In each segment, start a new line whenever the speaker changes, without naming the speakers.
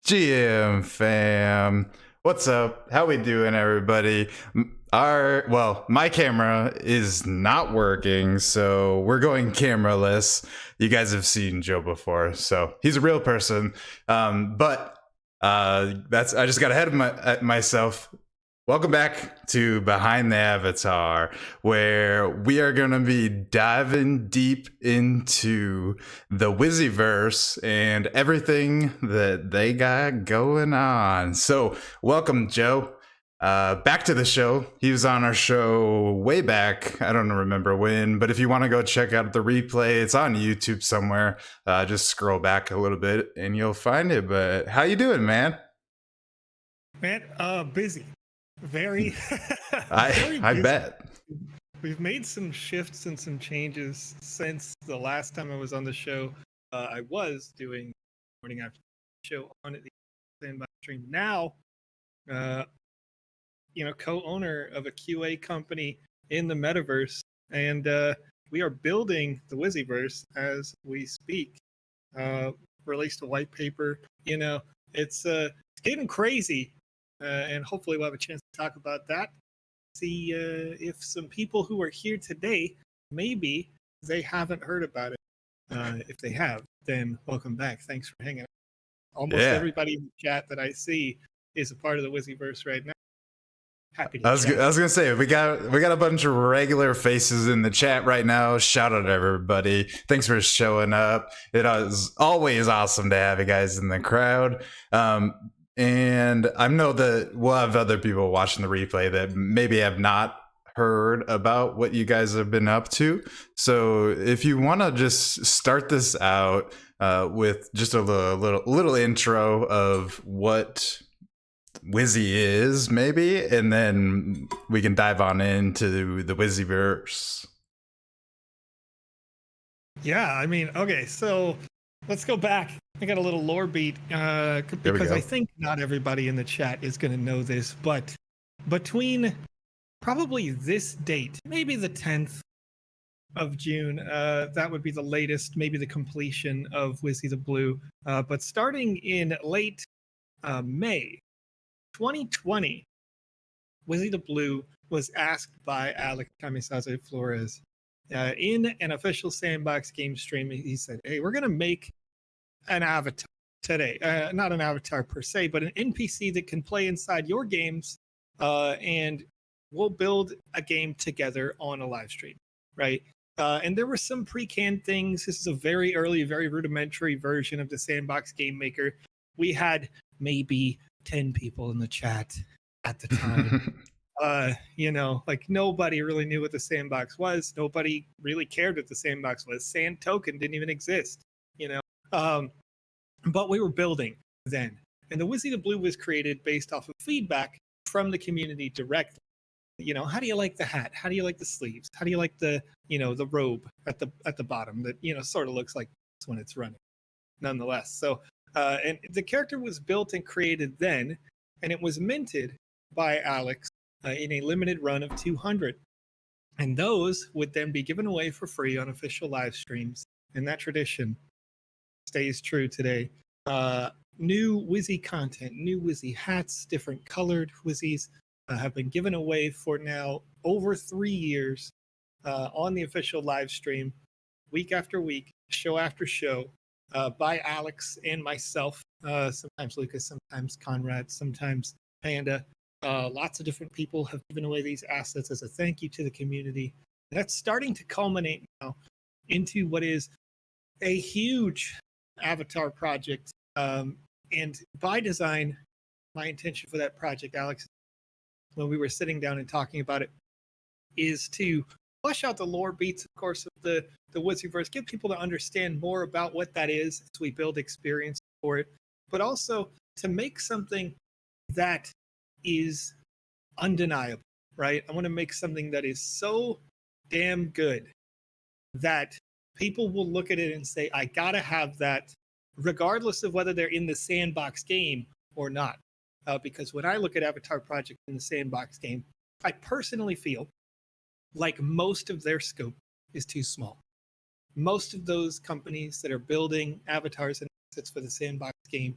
GM fam, what's up? How we doing, everybody? My camera is not working, so we're going cameraless. You guys have seen Joe before, so he's a real person. But I just got ahead of myself. Welcome back to Behind the Avatar, where we are going to be diving deep into the Wizzyverse and everything that they got going on. So, welcome, Joe. Back to the show. He was on our show way back. I don't remember when, but if you want to go check out the replay, it's on YouTube somewhere. Just scroll back a little bit and you'll find it. But how you doing, man?
Man, busy. Very, very
I
busy.
bet.
We've made some shifts and some changes since the last time I was on the show. I was doing morning after show on the Sandbox stream. Now, co-owner of a QA company in the Metaverse, and we are building the Wizzyverse as we speak. Released a white paper. It's getting crazy. And hopefully we'll have a chance to talk about that. See if some people who are here today, maybe they haven't heard about it. If they have, then welcome back. Thanks for hanging out. Almost everybody in the chat that I see is a part of the Wizzyverse right now. Happy to chat.
I was gonna say we got a bunch of regular faces in the chat right now. Shout out to everybody. Thanks for showing up. It is always awesome to have you guys in the crowd. And I know that we'll have other people watching the replay that maybe have not heard about what you guys have been up to. So if you want to just start this out with just a little intro of what Wizzy is, maybe, and then we can dive on into the Wizzyverse.
Yeah, I mean, okay, so let's go back. I got a little lore beat because I think not everybody in the chat is going to know this, but between probably this date, maybe the 10th of June, that would be the latest, maybe the completion of Wizzy the Blue. But starting in late May 2020, Wizzy the Blue was asked by Alex Camisaze Flores in an official Sandbox game stream. He said, hey, we're going to make an avatar today, not an avatar per se, but an NPC that can play inside your games, and we'll build a game together on a live stream, right? And there were some pre-canned things. This is a very early, very rudimentary version of the Sandbox Game Maker. We had maybe 10 people in the chat at the time. Like nobody really knew what the Sandbox was. Nobody really cared what the Sandbox was. Sand Token didn't even exist, but we were building then. And the Wizzy the Blue was created based off of feedback from the community directly. How do you like the hat? How do you like the sleeves? How do you like the robe at the bottom that, sort of looks like this when it's running, nonetheless. So, and the character was built and created then, and it was minted by Alex in a limited run of 200. And those would then be given away for free on official live streams. And that tradition stays true today. New Wizzy content, new Wizzy hats, different colored Wizzies have been given away for now over 3 years on the official live stream, week after week, show after show, by Alex and myself, sometimes Lucas, sometimes Conrad, sometimes Panda. Lots of different people have given away these assets as a thank you to the community. That's starting to culminate now into what is a huge avatar project. And by design, my intention for that project, Alex, when we were sitting down and talking about it, is to flesh out the lore beats, of course, of the Wizzyverse, get people to understand more about what that is as we build experience for it, but also to make something that is undeniable, right? I want to make something that is so damn good that people will look at it and say, I gotta have that, regardless of whether they're in the Sandbox game or not. Because when I look at Avatar Project in the Sandbox game, I personally feel like most of their scope is too small. Most of those companies that are building avatars and assets for the Sandbox game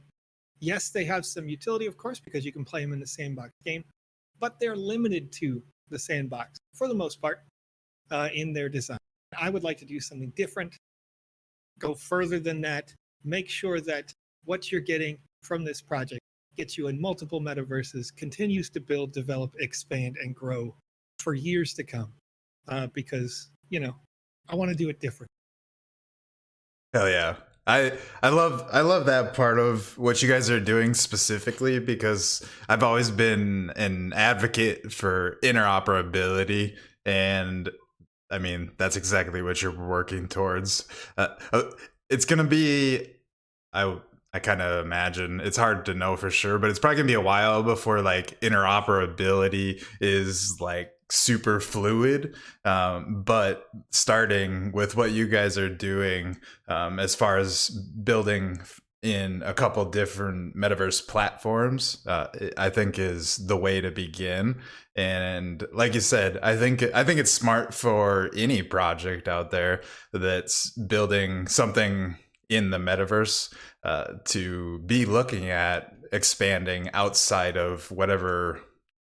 Yes, they have some utility, of course, because you can play them in the sandbox game, but they're limited to the sandbox for the most part in their design. I would like to do something different, go further than that, make sure that what you're getting from this project gets you in multiple metaverses, continues to build, develop, expand, and grow for years to come. Because, I want to do it different.
Hell yeah. I love that part of what you guys are doing specifically, because I've always been an advocate for interoperability, and I mean that's exactly what you're working towards. It's gonna be, I I kind of imagine, it's hard to know for sure, but it's probably gonna be a while before like interoperability is like super fluid. But starting with what you guys are doing, as far as building in a couple different metaverse platforms, I think is the way to begin. And like you said, I think it's smart for any project out there that's building something in the metaverse, to be looking at expanding outside of whatever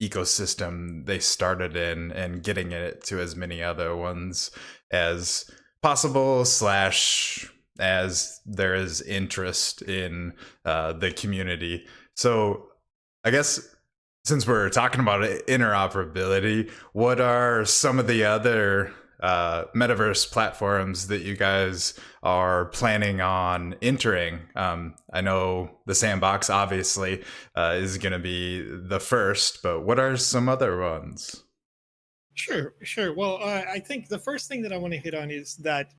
ecosystem they started in and getting it to as many other ones as possible, slash as there is interest in the community. So I guess since we're talking about interoperability, what are some of the other metaverse platforms that you guys are planning on entering? I know the sandbox obviously is going to be the first, but what are some other ones?
Sure, sure. Well, I think the first thing that I want to hit on is that,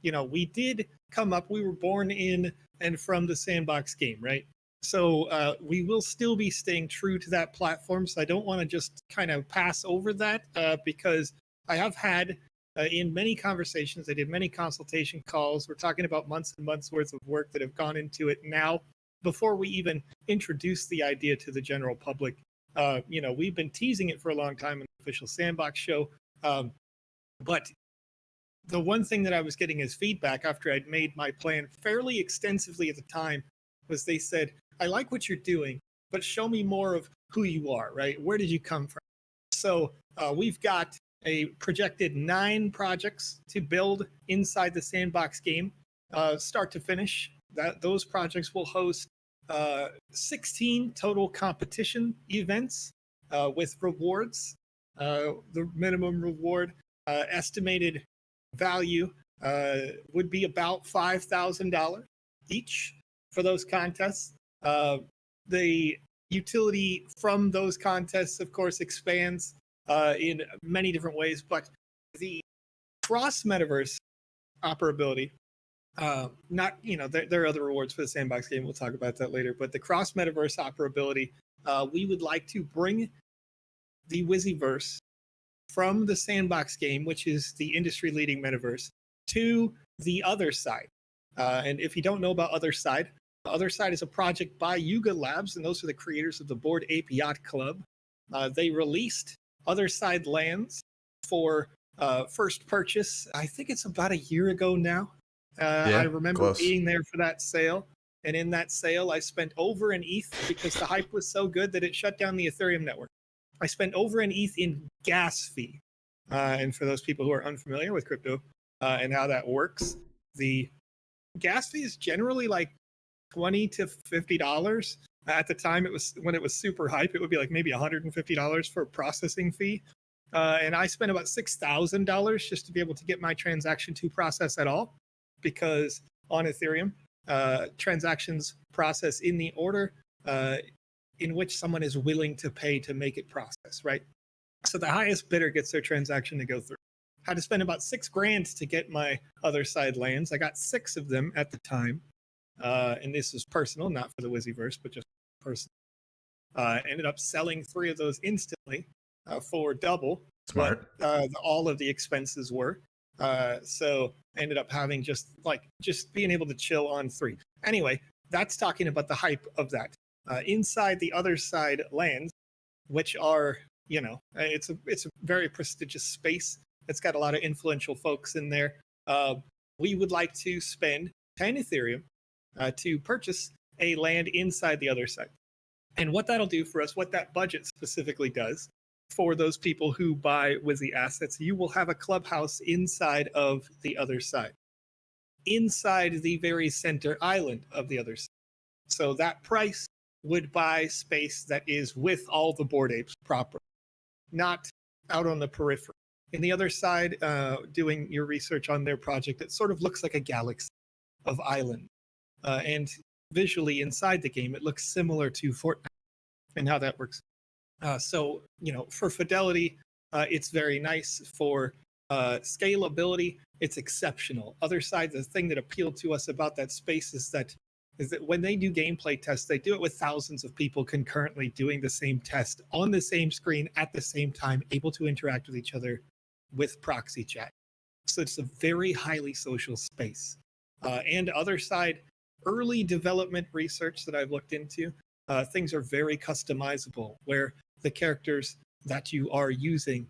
we did come up, we were born in and from the sandbox game, right? So we will still be staying true to that platform. So I don't want to just kind of pass over that because I have had in many conversations, I did many consultation calls. We're talking about months and months worth of work that have gone into it now before we even introduce the idea to the general public. We've been teasing it for a long time in the official sandbox show. But the one thing that I was getting as feedback after I'd made my plan fairly extensively at the time was they said, I like what you're doing, but show me more of who you are, right? Where did you come from? So we've got a projected 9 projects to build inside the sandbox game, start to finish. Those projects will host 16 total competition events with rewards. The minimum reward estimated value would be about $5,000 each for those contests. The utility from those contests, of course, expands in many different ways, but the cross metaverse operability, not, there are other rewards for the sandbox game. We'll talk about that later, but the cross metaverse operability, we would like to bring the Wizzyverse from the sandbox game, which is the industry leading metaverse, to the other side. And if you don't know about Other Side, Other Side is a project by Yuga Labs, and those are the creators of the Bored Ape Yacht Club. They released Other Side Lands for first purchase. I think it's about a year ago now. I
Yeah,
remember
close.
being there for that sale. And in that sale, I spent over an ETH because the hype was so good that it shut down the Ethereum network. I spent over an ETH in gas fee. And for those people who are unfamiliar with crypto and how that works, the gas fee is generally like $20 to $50. At the time, it was when it was super hype, it would be like maybe $150 for a processing fee. And I spent about $6,000 just to be able to get my transaction to process at all, because on Ethereum, transactions process in the order in which someone is willing to pay to make it process, right? So the highest bidder gets their transaction to go through. Had to spend about $6,000 to get my Other Side lands. I got 6 of them at the time. And this is personal, not for the Wizzyverse, but just personal. Ended up selling 3 of those instantly for double
Smart.
what all of the expenses were. So ended up having just being able to chill on 3. Anyway, that's talking about the hype of that. Inside the Other Side lands, which are, it's a very prestigious space. It's got a lot of influential folks in there. We would like to spend 10 Ethereum to purchase a land inside the other side. And what that'll do for us, what that budget specifically does for those people who buy Wizzy assets, you will have a clubhouse inside of the other side, inside the very center island of the other side. So that price would buy space that is with all the Bored Apes proper, not out on the periphery. In the other side, doing your research on their project, it sort of looks like a galaxy of island. And visually inside the game, it looks similar to Fortnite and how that works. So, for fidelity, it's very nice. For scalability, it's exceptional. Other side, the thing that appealed to us about that space is that when they do gameplay tests, they do it with thousands of people concurrently doing the same test on the same screen at the same time, able to interact with each other with proxy chat. So it's a very highly social space. And other side, early development research that I've looked into, things are very customizable, where the characters that you are using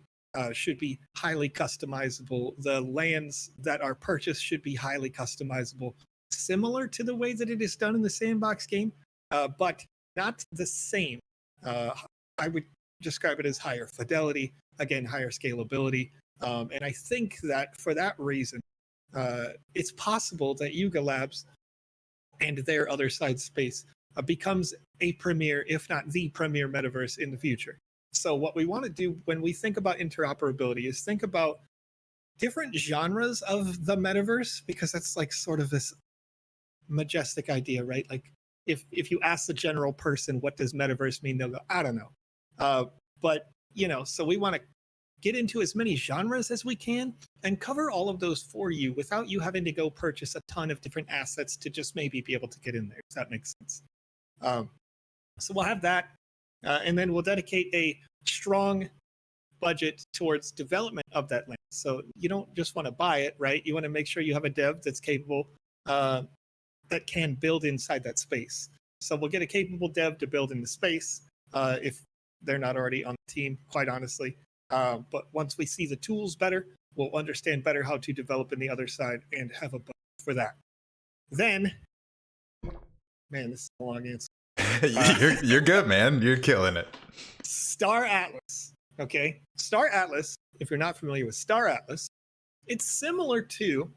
should be highly customizable. The lands that are purchased should be highly customizable, similar to the way that it is done in the sandbox game, but not the same. I would describe it as higher fidelity, again, higher scalability. And I think that for that reason, it's possible that Yuga Labs and their other side space becomes a premier, if not the premier metaverse in the future. So what we want to do when we think about interoperability is think about different genres of the metaverse, because that's like sort of this majestic idea, right? Like if you ask the general person, what does metaverse mean? They'll go, I don't know. But, so we want to get into as many genres as we can and cover all of those for you without you having to go purchase a ton of different assets to just maybe be able to get in there, if that makes sense. So we'll have that, and then we'll dedicate a strong budget towards development of that land. So you don't just want to buy it, right? You want to make sure you have a dev that's capable, that can build inside that space. So we'll get a capable dev to build in the space, if they're not already on the team, quite honestly. But once we see the tools better, we'll understand better how to develop in the other side and have a budget for that. Then, man, this is a long answer.
You're good, man. You're killing it.
Star Atlas. Okay. Star Atlas, if you're not familiar with Star Atlas, it's similar to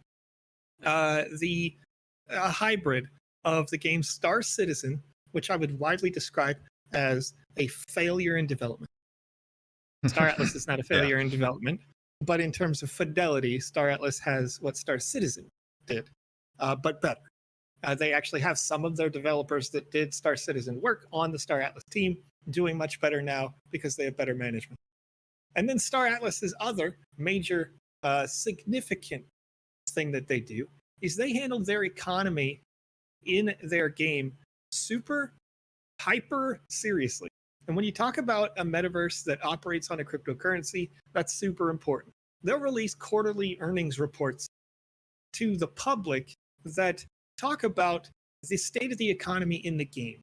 the hybrid of the game Star Citizen, which I would widely describe as a failure in development. Star Atlas is not a failure in development, but in terms of fidelity, Star Atlas has what Star Citizen did, but better. They actually have some of their developers that did Star Citizen work on the Star Atlas team, doing much better now because they have better management. And then Star Atlas's other major significant thing that they do is they handle their economy in their game super hyper seriously. And when you talk about a metaverse that operates on a cryptocurrency, that's super important. They'll release quarterly earnings reports to the public that talk about the state of the economy in the game.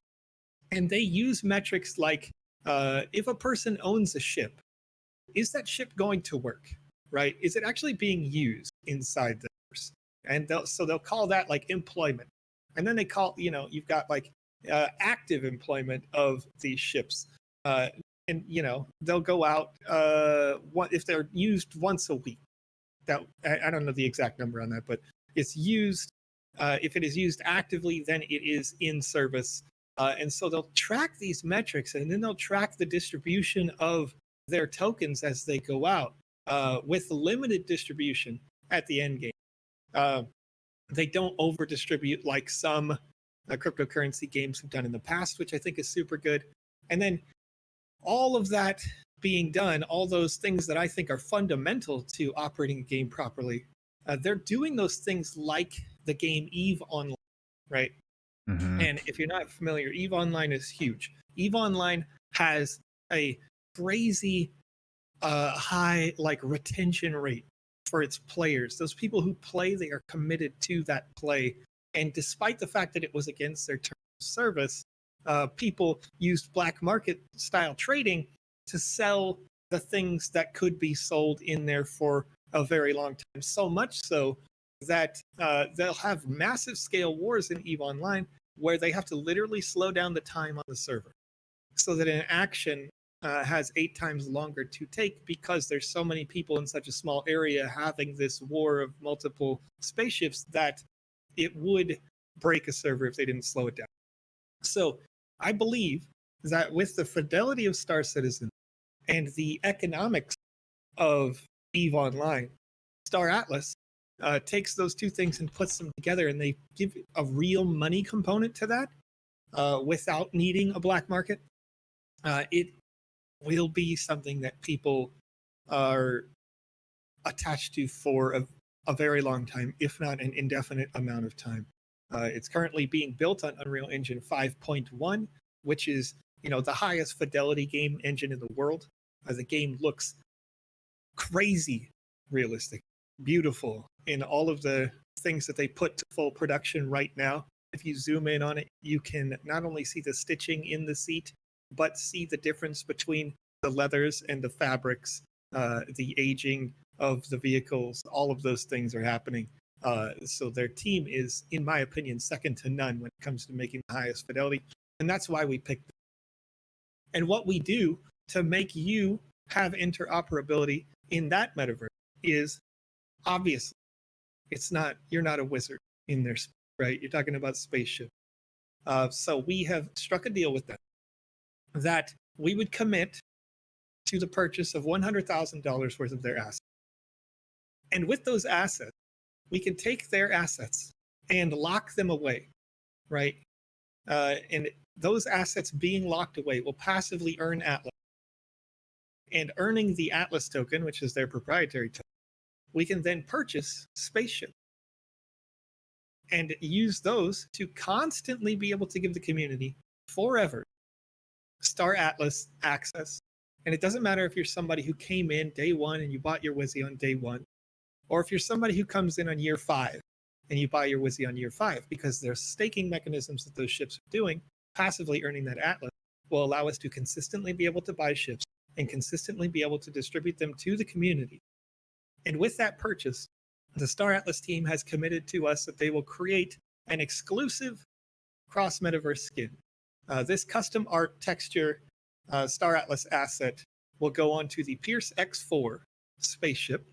And they use metrics like, if a person owns a ship, is that ship going to work, right? Is it actually being used inside the verse? And they'll call that like employment. And then they call, you've got like active employment of these ships. And, they'll go out if they're used once a week. That I don't know the exact number on that, but it's used. If it is used actively, then it is in service. And so they'll track these metrics, and then they'll track the distribution of their tokens as they go out with limited distribution at the end game. They don't over distribute like some cryptocurrency games have done in the past, which I think is super good. And then all of that being done, all those things that I think are fundamental to operating a game properly, they're doing those things like the game EVE Online, right? Mm-hmm. And if you're not familiar, EVE Online is huge. EVE Online has a crazy high retention rate for its players. Those people who play, they are committed to that play. And despite the fact that it was against their terms of service, people used black market style trading to sell the things that could be sold in there for a very long time. So much so that they'll have massive scale wars in EVE Online where they have to literally slow down the time on the server so that an action has 8 times longer to take because there's so many people in such a small area having this war of multiple spaceships that it would break a server if they didn't slow it down. So I believe that with the fidelity of Star Citizen and the economics of EVE Online, Star Atlas takes those two things and puts them together, and they give a real money component to that without needing a black market. It will be something that people are attached to for a very long time, if not an indefinite amount of time. It's currently being built on Unreal Engine 5.1, which is, the highest fidelity game engine in the world. The game looks crazy realistic, beautiful in all of the things that they put to full production right now. If you zoom in on it, you can not only see the stitching in the seat, but see the difference between the leathers and the fabrics, the aging of the vehicles. All of those things are happening. So their team is, in my opinion, second to none when it comes to making the highest fidelity. And that's why we picked them. And what we do to make you have interoperability in that metaverse is, obviously, you're not a wizard in there, right? You're talking about spaceship. So we have struck a deal with them that we would commit to the purchase of $100,000 worth of their assets. And with those assets, we can take their assets and lock them away, right? And those assets being locked away will passively earn Atlas. And earning the Atlas token, which is their proprietary token, we can then purchase spaceships and use those to constantly be able to give the community forever Star Atlas access. And it doesn't matter if you're somebody who came in day one and you bought your Wizzy on day one, or if you're somebody who comes in on year 5 and you buy your Wizzy on year 5, because there's staking mechanisms that those ships are doing, passively earning that Atlas will allow us to consistently be able to buy ships and consistently be able to distribute them to the community. And with that purchase, the Star Atlas team has committed to us that they will create an exclusive cross-metaverse skin. This custom art texture Star Atlas asset will go onto the Pierce X4 spaceship.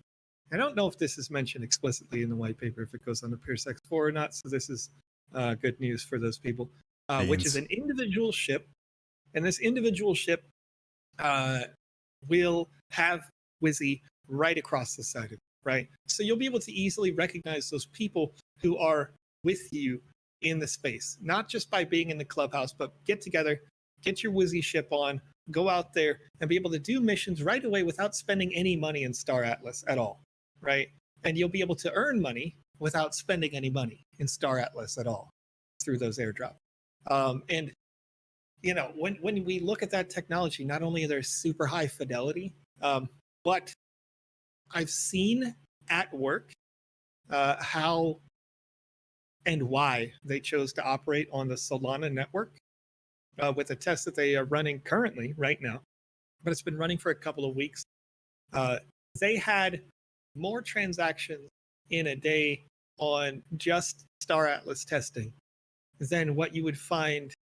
I don't know if this is mentioned explicitly in the white paper, if it goes on the Pierce X4 or not, so this is good news for those people, which is an individual ship. And this individual ship will have Wizzy right across the side of it, right? So you'll be able to easily recognize those people who are with you in the space, not just by being in the clubhouse, but get together, get your Wizzy ship on, go out there and be able to do missions right away without spending any money in Star Atlas at all, right? And you'll be able to earn money without spending any money in Star Atlas at all through those airdrops. And when we look at that technology, not only are there super high fidelity, but I've seen at work how and why they chose to operate on the Solana network with a test that they are running currently right now, but it's been running for a couple of weeks. They had more transactions in a day on just Star Atlas testing than what you would find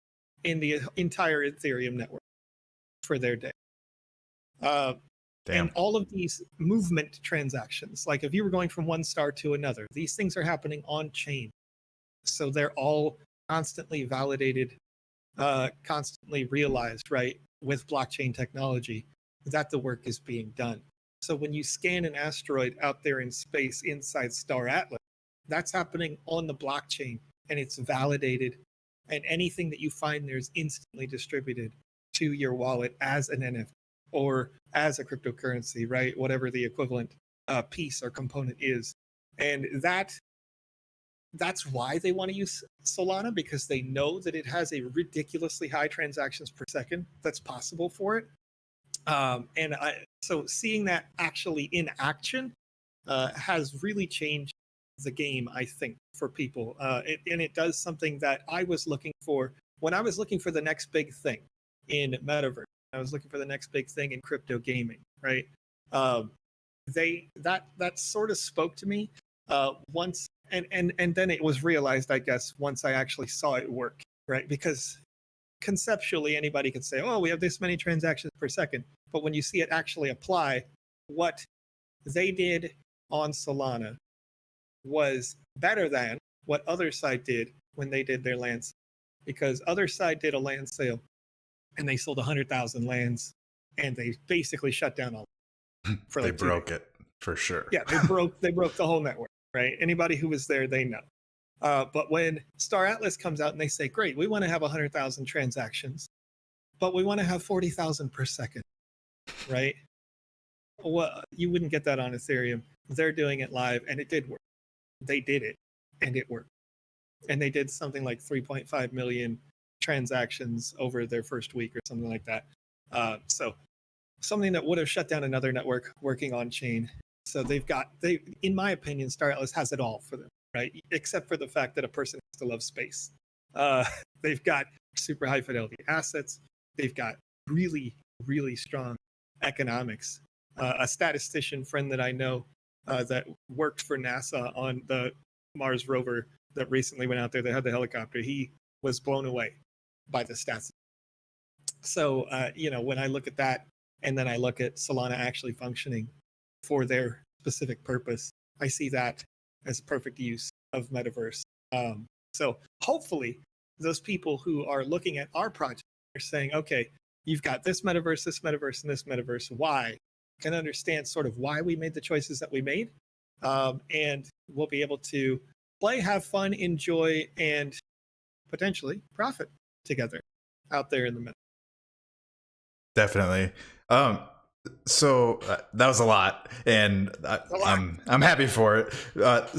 in the entire Ethereum network for their day. And all of these movement transactions, like if you were going from one star to another, these things are happening on chain. So they're all constantly validated, constantly realized, right, with blockchain technology, that the work is being done. So when you scan an asteroid out there in space inside Star Atlas, that's happening on the blockchain and it's validated. And anything that you find there is instantly distributed to your wallet as an NFT or as a cryptocurrency, right? Whatever the equivalent piece or component is. And that's why they want to use Solana, because they know that it has a ridiculously high transactions per second that's possible for it. So seeing that actually in action has really changed the game, I think, for people. And it does something that I was looking for when I was looking for the next big thing in Metaverse. I was looking for the next big thing in crypto gaming, right? That sort of spoke to me once, and then it was realized, I guess, once I actually saw it work. right? Because conceptually, anybody could say, oh, we have this many transactions per second. But when you see it actually apply, what they did on Solana was better than what other side did when they did their land sale. Because other side did a land sale and they sold 100,000 lands and they basically shut down all for
They
like 2 days.
broke it for sure.
Yeah, they broke the whole network, right? Anybody who was there, they know. But when Star Atlas comes out and they say, great, we want to have 100,000 transactions, but we want to have 40,000 per second, right? Well, you wouldn't get that on Ethereum. They're doing it live and it did work. They did it and it worked. And they did something like 3.5 million transactions over their first week or something like that. So something that would have shut down another network working on chain. So in my opinion, Star Atlas has it all for them, right? Except for the fact that a person has to love space. They've got super high fidelity assets. They've got really, really strong economics. A statistician friend that I know that worked for NASA on the Mars rover that recently went out there, that had the helicopter, he was blown away by the stats. So, when I look at that, and then I look at Solana actually functioning for their specific purpose, I see that as a perfect use of Metaverse. So hopefully those people who are looking at our project are saying, okay, you've got this Metaverse, and this Metaverse. Why? Can understand sort of why we made the choices that we made. And we'll be able to play, have fun, enjoy, and potentially profit together out there in the middle.
Definitely. So that was a lot, and I'm happy for it.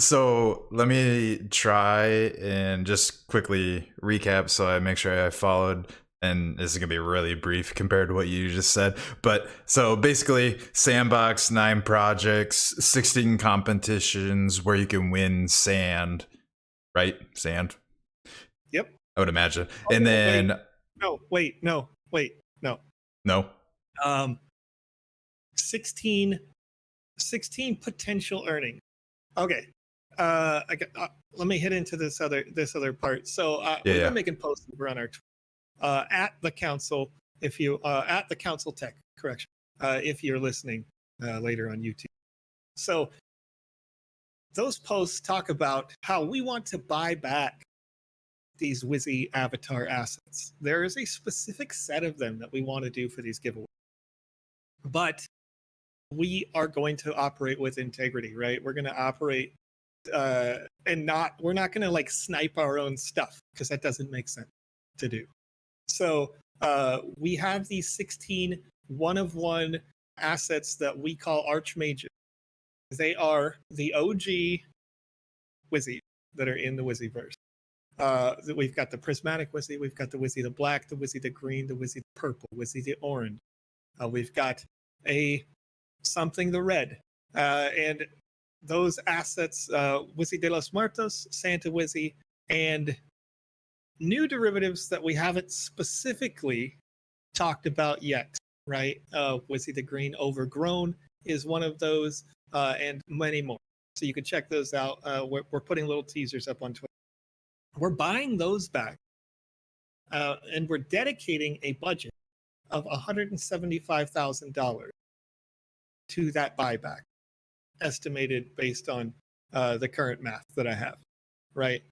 So let me try and just quickly recap so I make sure I followed. And this is gonna be really brief compared to what you just said. But so basically, sandbox, 9 projects, 16 competitions where you can win sand, right? Sand.
Yep.
I would imagine. And then
wait, no.
No.
16 potential earnings. Okay. Let me hit into this other part. So we've been making posts over on our at the council, if you at the council tech correction, if you're listening later on YouTube. So those posts talk about how we want to buy back these Wizzy avatar assets. There is a specific set of them that we want to do for these giveaways, but we are going to operate with integrity, right? We're going to operate we're not going to like snipe our own stuff, because that doesn't make sense to do. So we have these 16 one-of-one assets that we call Archmages. They are the OG Wizzy that are in the Wizzyverse. We've got the Prismatic Wizzy, we've got the Wizzy the Black, the Wizzy the Green, the Wizzy the Purple, Wizzy the Orange. We've got something the Red. And those assets, Wizzy de los Muertos, Santa Wizzy, and new derivatives that we haven't specifically talked about yet, right? Wizzy the Green Overgrown is one of those, and many more. So you can check those out. We're putting little teasers up on Twitter. We're buying those back, and we're dedicating a budget of $175,000 to that buyback, estimated based on the current math that I have, right?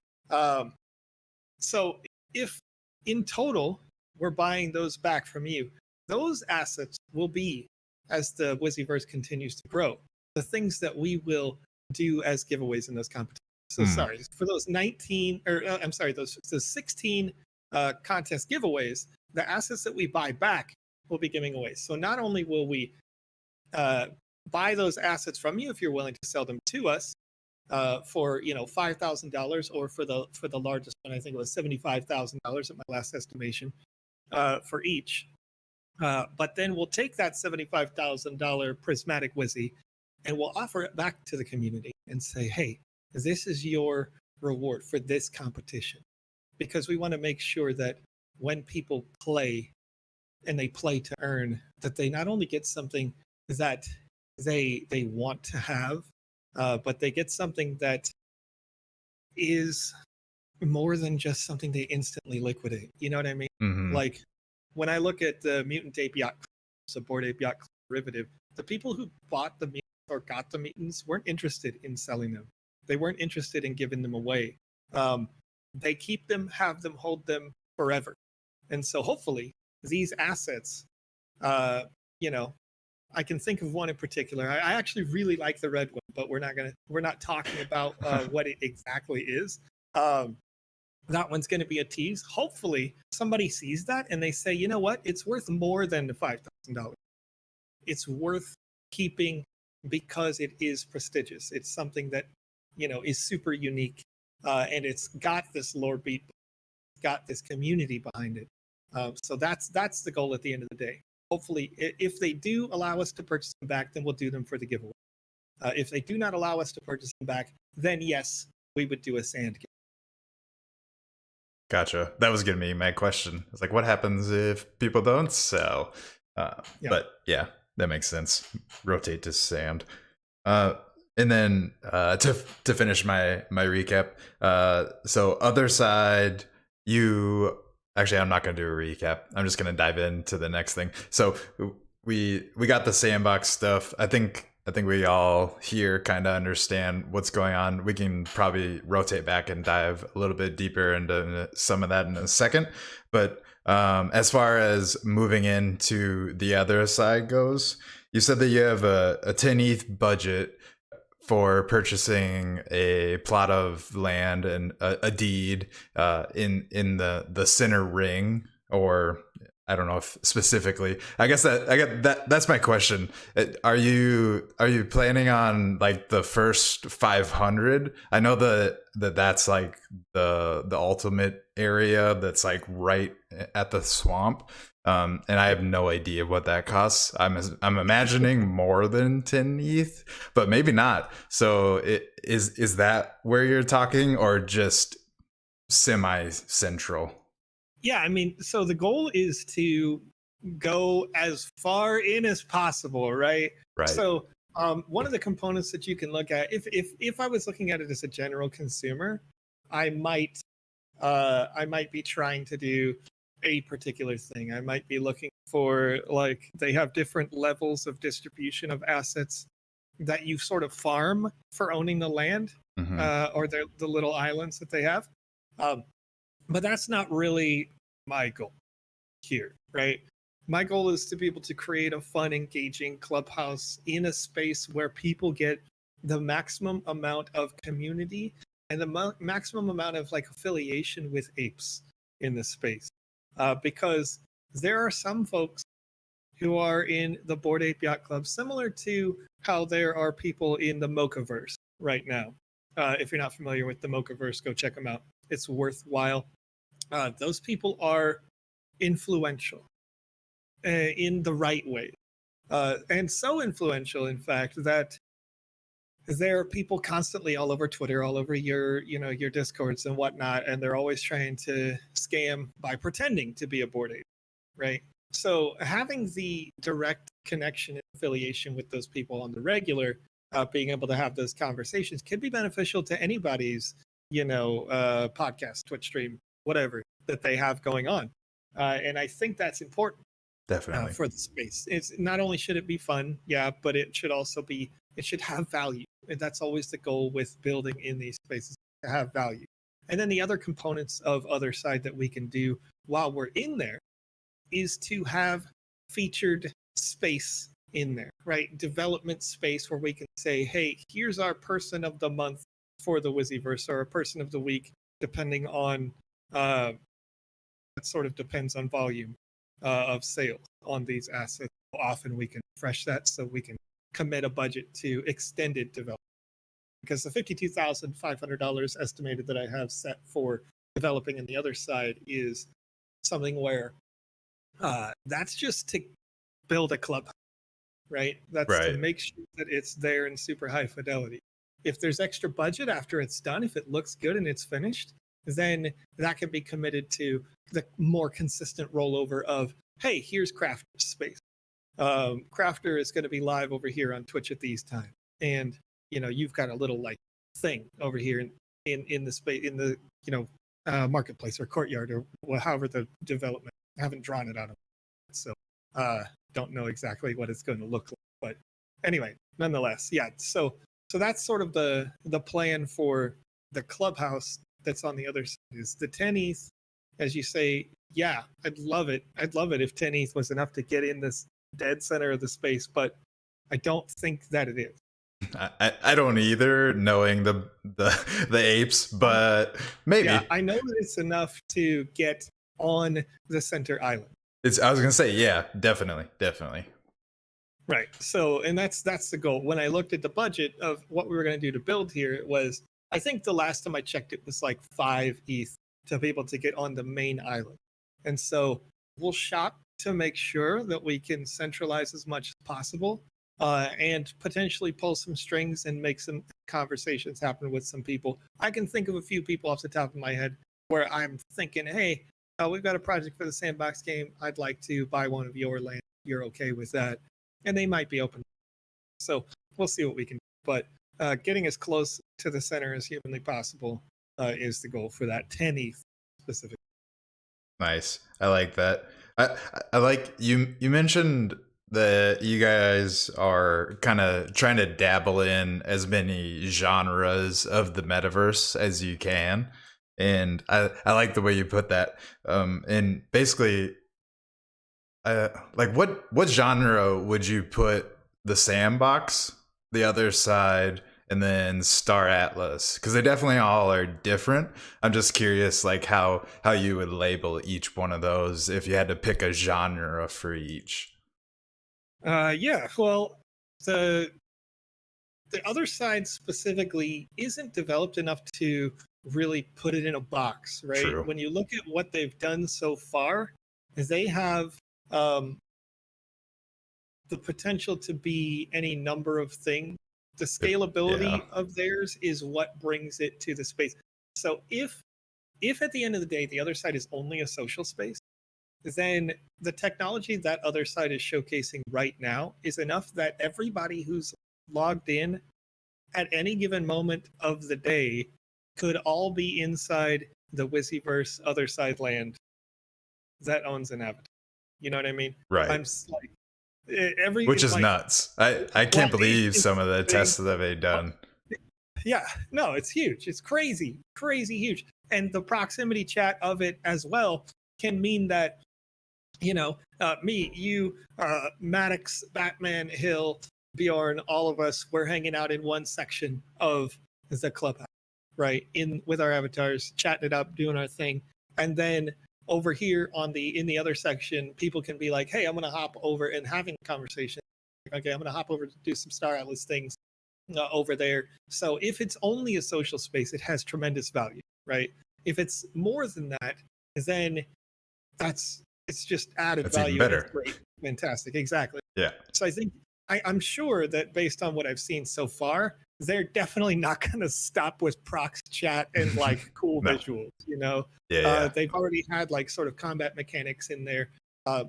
So if in total we're buying those back from you, those assets will be, as the Wizzyverse continues to grow, the things that we will do as giveaways in those competitions. So sorry, for those 16 contest giveaways, the assets that we buy back will be giving away. So not only will we buy those assets from you if you're willing to sell them to us for $5,000, or for the largest one, I think it was $75,000 at my last estimation for each. But then we'll take that $75,000 Prismatic Wizzy and we'll offer it back to the community and say, hey, this is your reward for this competition, because we want to make sure that when people play and they play to earn, that they not only get something that they want to have, but they get something that is more than just something they instantly liquidate. You know what I mean?
Hmm.
Like when I look at the Mutant Ape Yacht, so Bored Ape Yacht derivative, the people who bought the mutants or got the mutants weren't interested in selling them. They weren't interested in giving them away. Um, they keep them, have them, hold them forever. And so hopefully these assets, uh, you know, I can think of one in particular. I actually really like the red one, but we're not talking about what it exactly is. Um, that one's going to be a tease. Hopefully, somebody sees that and they say, you know what, it's worth more than the $5,000. It's worth keeping because it is prestigious. It's something that is super unique, and it's got this lore beat, got this community behind it. So that's the goal at the end of the day. Hopefully, if they do allow us to purchase them back, then we'll do them for the giveaway. If they do not allow us to purchase them back, then yes, we would do a sand game.
Gotcha. That was gonna be my question. It's like, what happens if people don't sell?
Yeah.
But yeah, that makes sense. Rotate to sand. Uh, and then to finish my recap. So other side, you actually, I'm not gonna do a recap. I'm just gonna dive into the next thing. So we got the sandbox stuff. I think we all here kind of understand what's going on. We can probably rotate back and dive a little bit deeper into some of that in a second. But as far as moving into the other side goes, you said that you have a 10 ETH budget for purchasing a plot of land and a deed in the center ring, or I don't know if specifically. I guess that's my question. Are you planning on like the first 500? I know that's like the ultimate area that's like right at the swamp. And I have no idea what that costs. I'm imagining more than 10 ETH, but maybe not. So is that where you're talking, or just semi central?
Yeah, I mean, so the goal is to go as far in as possible, right?
Right.
So one of the components that you can look at, if I was looking at it as a general consumer, I might I might be trying to do a particular thing. I might be looking for, like, they have different levels of distribution of assets that you sort of farm for owning the land,
Hmm.
or the little islands that they have. Um, but that's not really my goal here, right? My goal is to be able to create a fun, engaging clubhouse in a space where people get the maximum amount of community and the maximum amount of like affiliation with apes in this space. Because there are some folks who are in the Bored Ape Yacht Club, similar to how there are people in the Mochaverse right now. If you're not familiar with the Mochaverse, go check them out. It's worthwhile. Those people are influential in the right way. And so influential, in fact, that there are people constantly all over Twitter, all over your Discords and whatnot, and they're always trying to scam by pretending to be a Bored Ape, right? So having the direct connection and affiliation with those people on the regular, being able to have those conversations, can be beneficial to anybody's, podcast, Twitch stream, whatever that they have going on. And I think that's important
Definitely.
for the space. It's not only should it be fun, yeah, but it should also be, it should have value. And that's always the goal with building in these spaces, to have value. And then the other components of other side that we can do while we're in there is to have featured space in there, right? Development space where we can say, hey, here's our person of the month for the Wizzyverse, or a person of the week, depending on it sort of depends on volume of sales on these assets. How often we can refresh that so we can commit a budget to extended development. Because the $52,500 estimated that I have set for developing in the other side is something where that's just to build a club, right? That's to
Right.
make sure that it's there in super high fidelity. If there's extra budget after it's done, if it looks good and it's finished, then that can be committed to the more consistent rollover of, hey, here's Crafter space. Crafter is going to be live over here on Twitch at these times, and you've got a little like thing over here in the space, in the marketplace or courtyard or however the development. I haven't drawn it out of it, so don't know exactly what it's going to look like. But anyway, nonetheless, yeah. So that's sort of the plan for the clubhouse that's on the other side is the 10 ETH, as you say. Yeah, I'd love it. I'd love it if 10 ETH was enough to get in this dead center of the space, but I don't think that it is.
I don't either, knowing the apes, but maybe.
Yeah, I know that it's enough to get on the center island.
I was gonna say, yeah, definitely.
Right. So, and that's the goal. When I looked at the budget of what we were going to do to build here, it was, I think the last time I checked, it was like 5 ETH to be able to get on the main island. And so we'll shop to make sure that we can centralize as much as possible, and potentially pull some strings and make some conversations happen with some people. I can think of a few people off the top of my head where I'm thinking, hey, we've got a project for the sandbox game. I'd like to buy one of your land. You're okay with that? And they might be open. So we'll see what we can do. But getting as close to the center as humanly possible is the goal for that 10 ETH specifically.
Nice. I like that. I like you mentioned that you guys are kind of trying to dabble in as many genres of the metaverse as you can. And I like the way you put that. And basically, like what genre would you put the sandbox, the other side, and then Star Atlas? Because they definitely all are different. I'm just curious, like how you would label each one of those if you had to pick a genre for each.
Yeah, well, the other side specifically isn't developed enough to really put it in a box, right?
True.
When you look at what they've done so far, is they have the potential to be any number of things. The scalability of theirs is what brings it to the space. So if at the end of the day the other side is only a social space, then the technology that other side is showcasing right now is enough that everybody who's logged in at any given moment of the day could all be inside the Wizzyverse other side land that owns an avatar. You know what I mean?
Right.
I'm like
which is
like,
nuts. I can't believe some of the tests that they've done.
Yeah, no, it's huge. It's crazy huge. And the proximity chat of it as well can mean that, me, you, Maddox, Batman, Hill, Bjorn, all of us, we're hanging out in one section of the clubhouse, right? With our avatars, chatting it up, doing our thing. And then over here in the other section, people can be like, hey, I'm gonna hop over and having a conversation. Okay, I'm gonna hop over to do some Star Atlas things over there. So if it's only a social space, it has tremendous value, right? If it's more than that, then it's just added
That's
value.
even better.
It's great, fantastic, exactly.
Yeah.
So I think I'm sure that based on what I've seen so far, they're definitely not going to stop with prox chat and like cool
No.
visuals.
Yeah.
They've already had like sort of combat mechanics in there,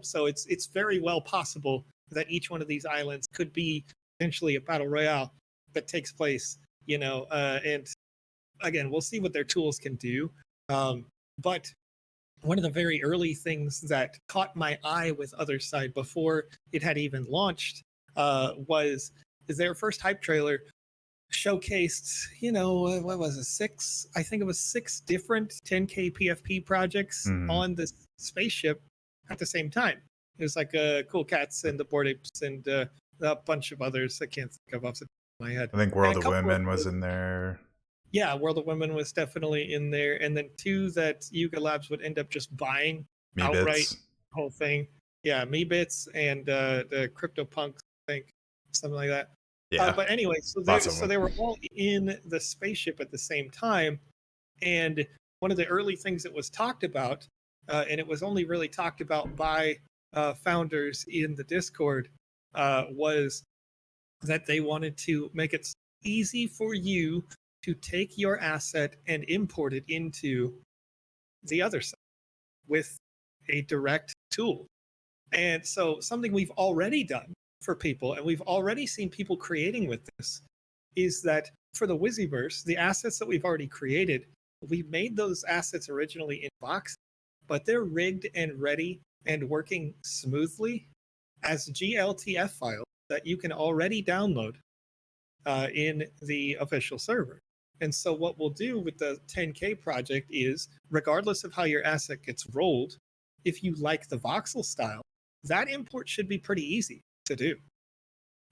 so it's very well possible that each one of these islands could be potentially a battle royale that takes place. And again, we'll see what their tools can do. But one of the very early things that caught my eye with Other Side before it had even launched was their first hype trailer showcased, what was it, I think it was 6 different 10K PFP projects on this spaceship at the same time. It was like Cool Cats and the Bored Apes and a bunch of others I can't think of off the top of my head.
I think World of Women was in there.
Yeah, World of Women was definitely in there. And then 2 that Yuga Labs would end up just buying outright, the whole thing. Yeah, Meebits and the CryptoPunks, I think, something like that.
Yeah.
But anyway, so they were all in the spaceship at the same time. And one of the early things that was talked about, and it was only really talked about by founders in the Discord, was that they wanted to make it easy for you to take your asset and import it into the other side with a direct tool. And so something we've already done for people, and we've already seen people creating with this, is that for the Wizzyverse, the assets that we've already created, we made those assets originally in box, but they're rigged and ready and working smoothly as GLTF files that you can already download in the official server. And so what we'll do with the 10K project is, regardless of how your asset gets rolled, if you like the voxel style, that import should be pretty easy to do.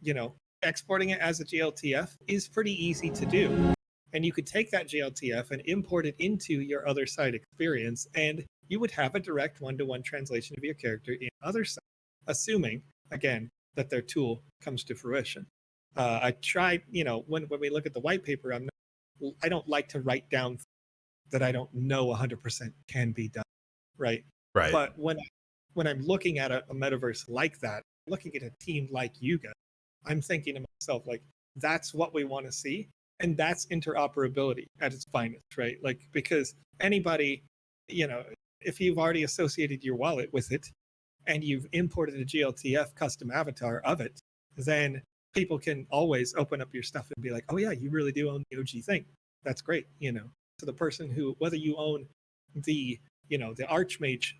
You know, exporting it as a GLTF is pretty easy to do. And you could take that GLTF and import it into your other side experience, and you would have a direct one-to-one translation of your character in other side, assuming, again, that their tool comes to fruition. I tried, you know, when we look at the white paper, I don't like to write down that I don't know 100% can be done, right?
Right.
But when I'm looking at a metaverse like that, looking at a team like you guys, I'm thinking to myself, like, that's what we want to see. And that's interoperability at its finest, right? Like, because anybody, you know, if you've already associated your wallet with it and you've imported a GLTF custom avatar of it, then people can always open up your stuff and be like, oh yeah, you really do own the OG thing. That's great, you know. So the person who, whether you own the, you know, the Archmage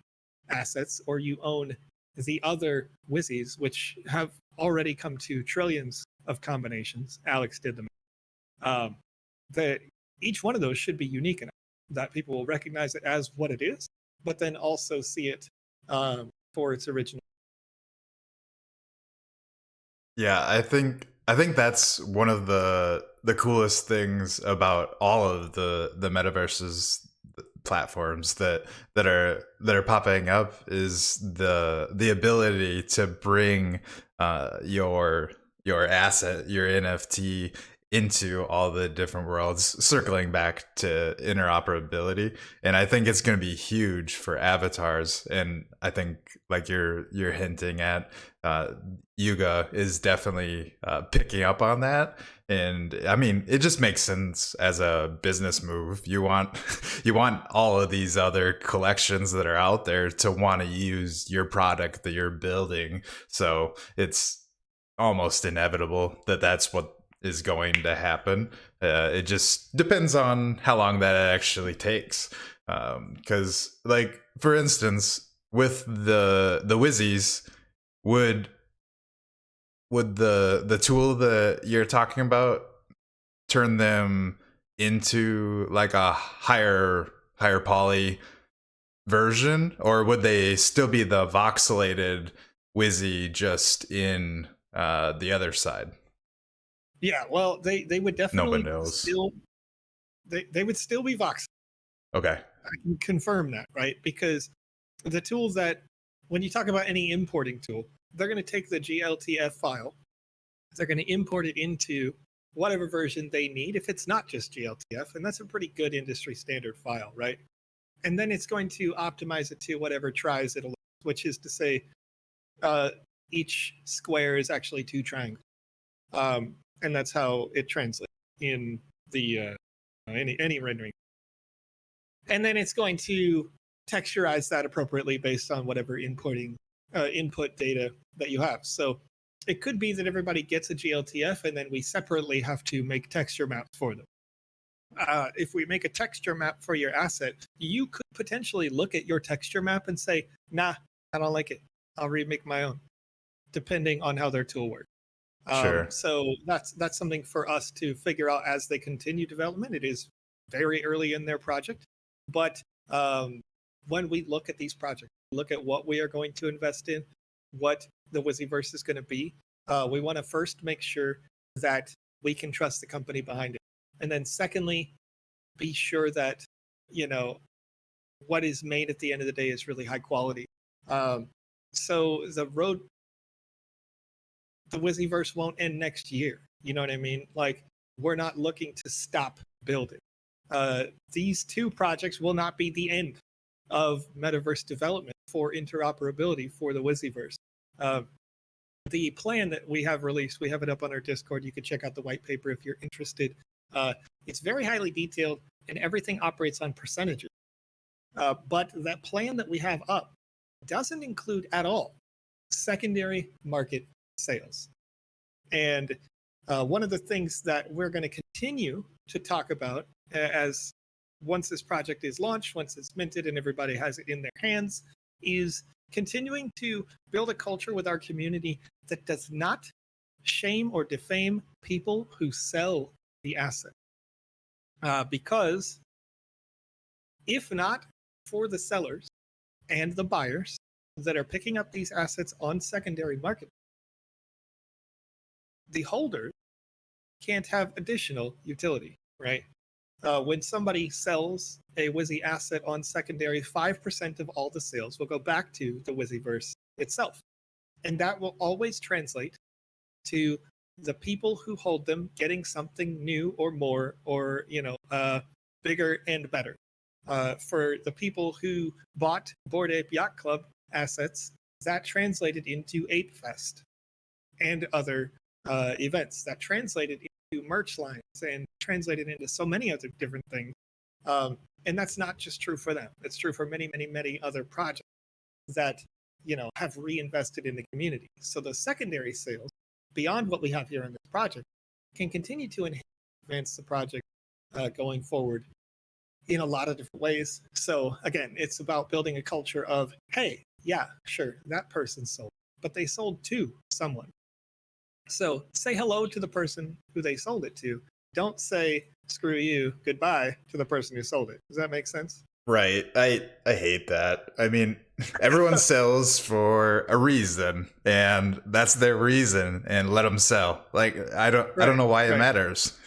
assets or you own the other Wizzies, which have already come to trillions of combinations, Alex did them. That each one of those should be unique enough that people will recognize it as what it is, but then also see it for its original.
Yeah, I think that's one of the coolest things about all of the metaverses platforms that are popping up is the ability to bring your asset, your NFT into all the different worlds, circling back to interoperability. And I think it's going to be huge for avatars. And I think, like you're hinting at, Yuga is definitely picking up on that. And I mean, it just makes sense as a business move. You want you want all of these other collections that are out there to want to use your product that you're building. So it's almost inevitable that that's what is going to happen. It just depends on how long that actually takes. Because, like, for instance, with the Wizzies, would the tool that you're talking about turn them into like a higher poly version, or would they still be the voxelated Wizzy just in the other side?
Yeah, well, they would
Nobody
definitely
knows.
still they would still be voxel.
Okay.
I can confirm that, right? Because the tools that, when you talk about any importing tool, they're going to take the GLTF file, they're going to import it into whatever version they need, if it's not just GLTF, and that's a pretty good industry standard file, right? And then it's going to optimize it to whatever tries it allows, which is to say, each square is actually two triangles, and that's how it translates in the any rendering. And then it's going to texturize that appropriately based on whatever input data that you have. So it could be that everybody gets a GLTF and then we separately have to make texture maps for them. If we make a texture map for your asset, you could potentially look at your texture map and say, nah, I don't like it. I'll remake my own, depending on how their tool works.
Sure.
So that's something for us to figure out as they continue development. It is very early in their project, but when we look at these projects, look at what we are going to invest in, what the Wizzyverse is going to be, we want to first make sure that we can trust the company behind it, and then secondly, be sure that, you know, what is made at the end of the day is really high quality. So the Wizzyverse won't end next year. You know what I mean? Like, we're not looking to stop building. These two projects will not be the end of metaverse development for interoperability for the Wizzyverse. The plan that we have released, we have it up on our Discord. You can check out the white paper if you're interested. It's very highly detailed and everything operates on percentages. But that plan that we have up doesn't include at all secondary market sales. And one of the things that we're going to continue to talk about as once this project is launched, once it's minted and everybody has it in their hands, is continuing to build a culture with our community that does not shame or defame people who sell the asset. Because if not for the sellers and the buyers that are picking up these assets on secondary market, the holders can't have additional utility, right? When somebody sells a Wizzy asset on secondary, 5% of all the sales will go back to the Wizzyverse itself. And that will always translate to the people who hold them getting something new or more, or, bigger and better. For the people who bought Bored Ape Yacht Club assets, that translated into Ape Fest and other events. That translated into merch lines and translated into so many other different things. And that's not just true for them. It's true for many, many, many other projects that, have reinvested in the community. So the secondary sales, beyond what we have here in this project, can continue to advance the project going forward in a lot of different ways. So again, it's about building a culture of, hey, yeah, sure, that person sold, but they sold to someone. So say hello to the person who they sold it to. Don't say, screw you, goodbye to the person who sold it. Does that make sense?
Right. I hate that. I mean, everyone sells for a reason, and that's their reason, and let them sell. Like, I don't know why it matters.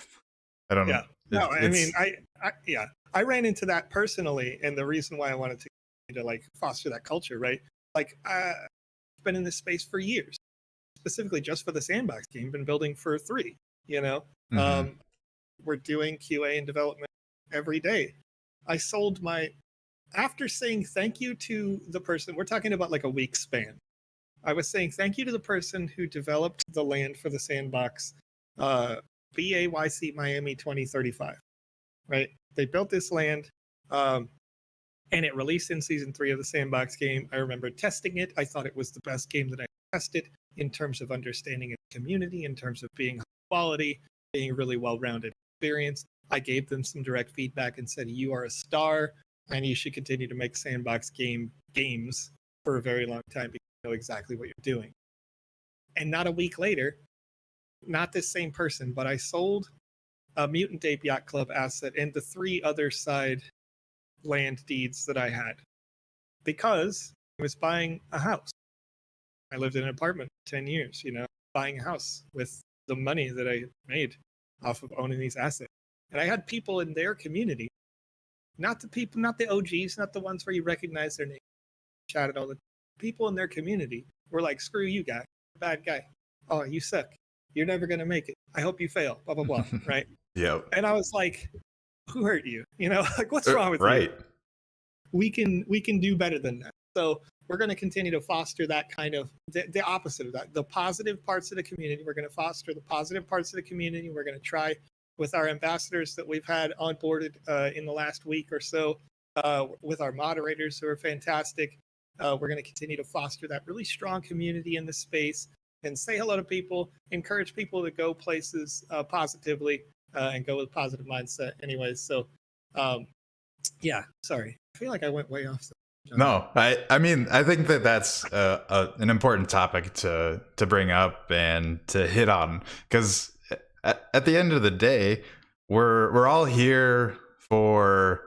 I don't know.
Yeah. No, I mean, I ran into that personally, and the reason why I wanted to like foster that culture, right? Like, I've been in this space for years, specifically just for the sandbox game. Been building for 3. We're doing QA and development every day. I sold after saying thank you to the person, we're talking about like a week span. I was saying thank you to the person who developed the land for the sandbox, BAYC Miami 2035, right? They built this land, and it released in season 3 of the sandbox game. I remember testing it. I thought it was the best game that I tested in terms of understanding its community, in terms of being high quality, being really well-rounded experience. I gave them some direct feedback and said, you are a star and you should continue to make sandbox games for a very long time because you know exactly what you're doing. And not a week later, not this same person, but I sold a Mutant Ape Yacht Club asset and the 3 other side land deeds that I had because I was buying a house. I lived in an apartment for 10 years, buying a house with the money that I made off of owning these assets. And I had people in their community, not the OGs, not the ones where you recognize their name, chatted all the people in their community were like, screw you, guy, bad guy. Oh, you suck. You're never going to make it. I hope you fail, blah, blah, blah, right?
Yep.
And I was like, who hurt you? Like, what's wrong with you? We can do better than that. So we're going to continue to foster that kind of, the opposite of that. The positive parts of the community, we're going to foster the positive parts of the community. We're going to try with our ambassadors that we've had onboarded in the last week or so, with our moderators who are fantastic. We're going to continue to foster that really strong community in the space and say hello to people, encourage people to go places positively and go with positive mindset anyways. So, yeah, sorry. I feel like I went way off.
No, I mean, I think that's an important topic to bring up and to hit on, because at the end of the day, we're all here for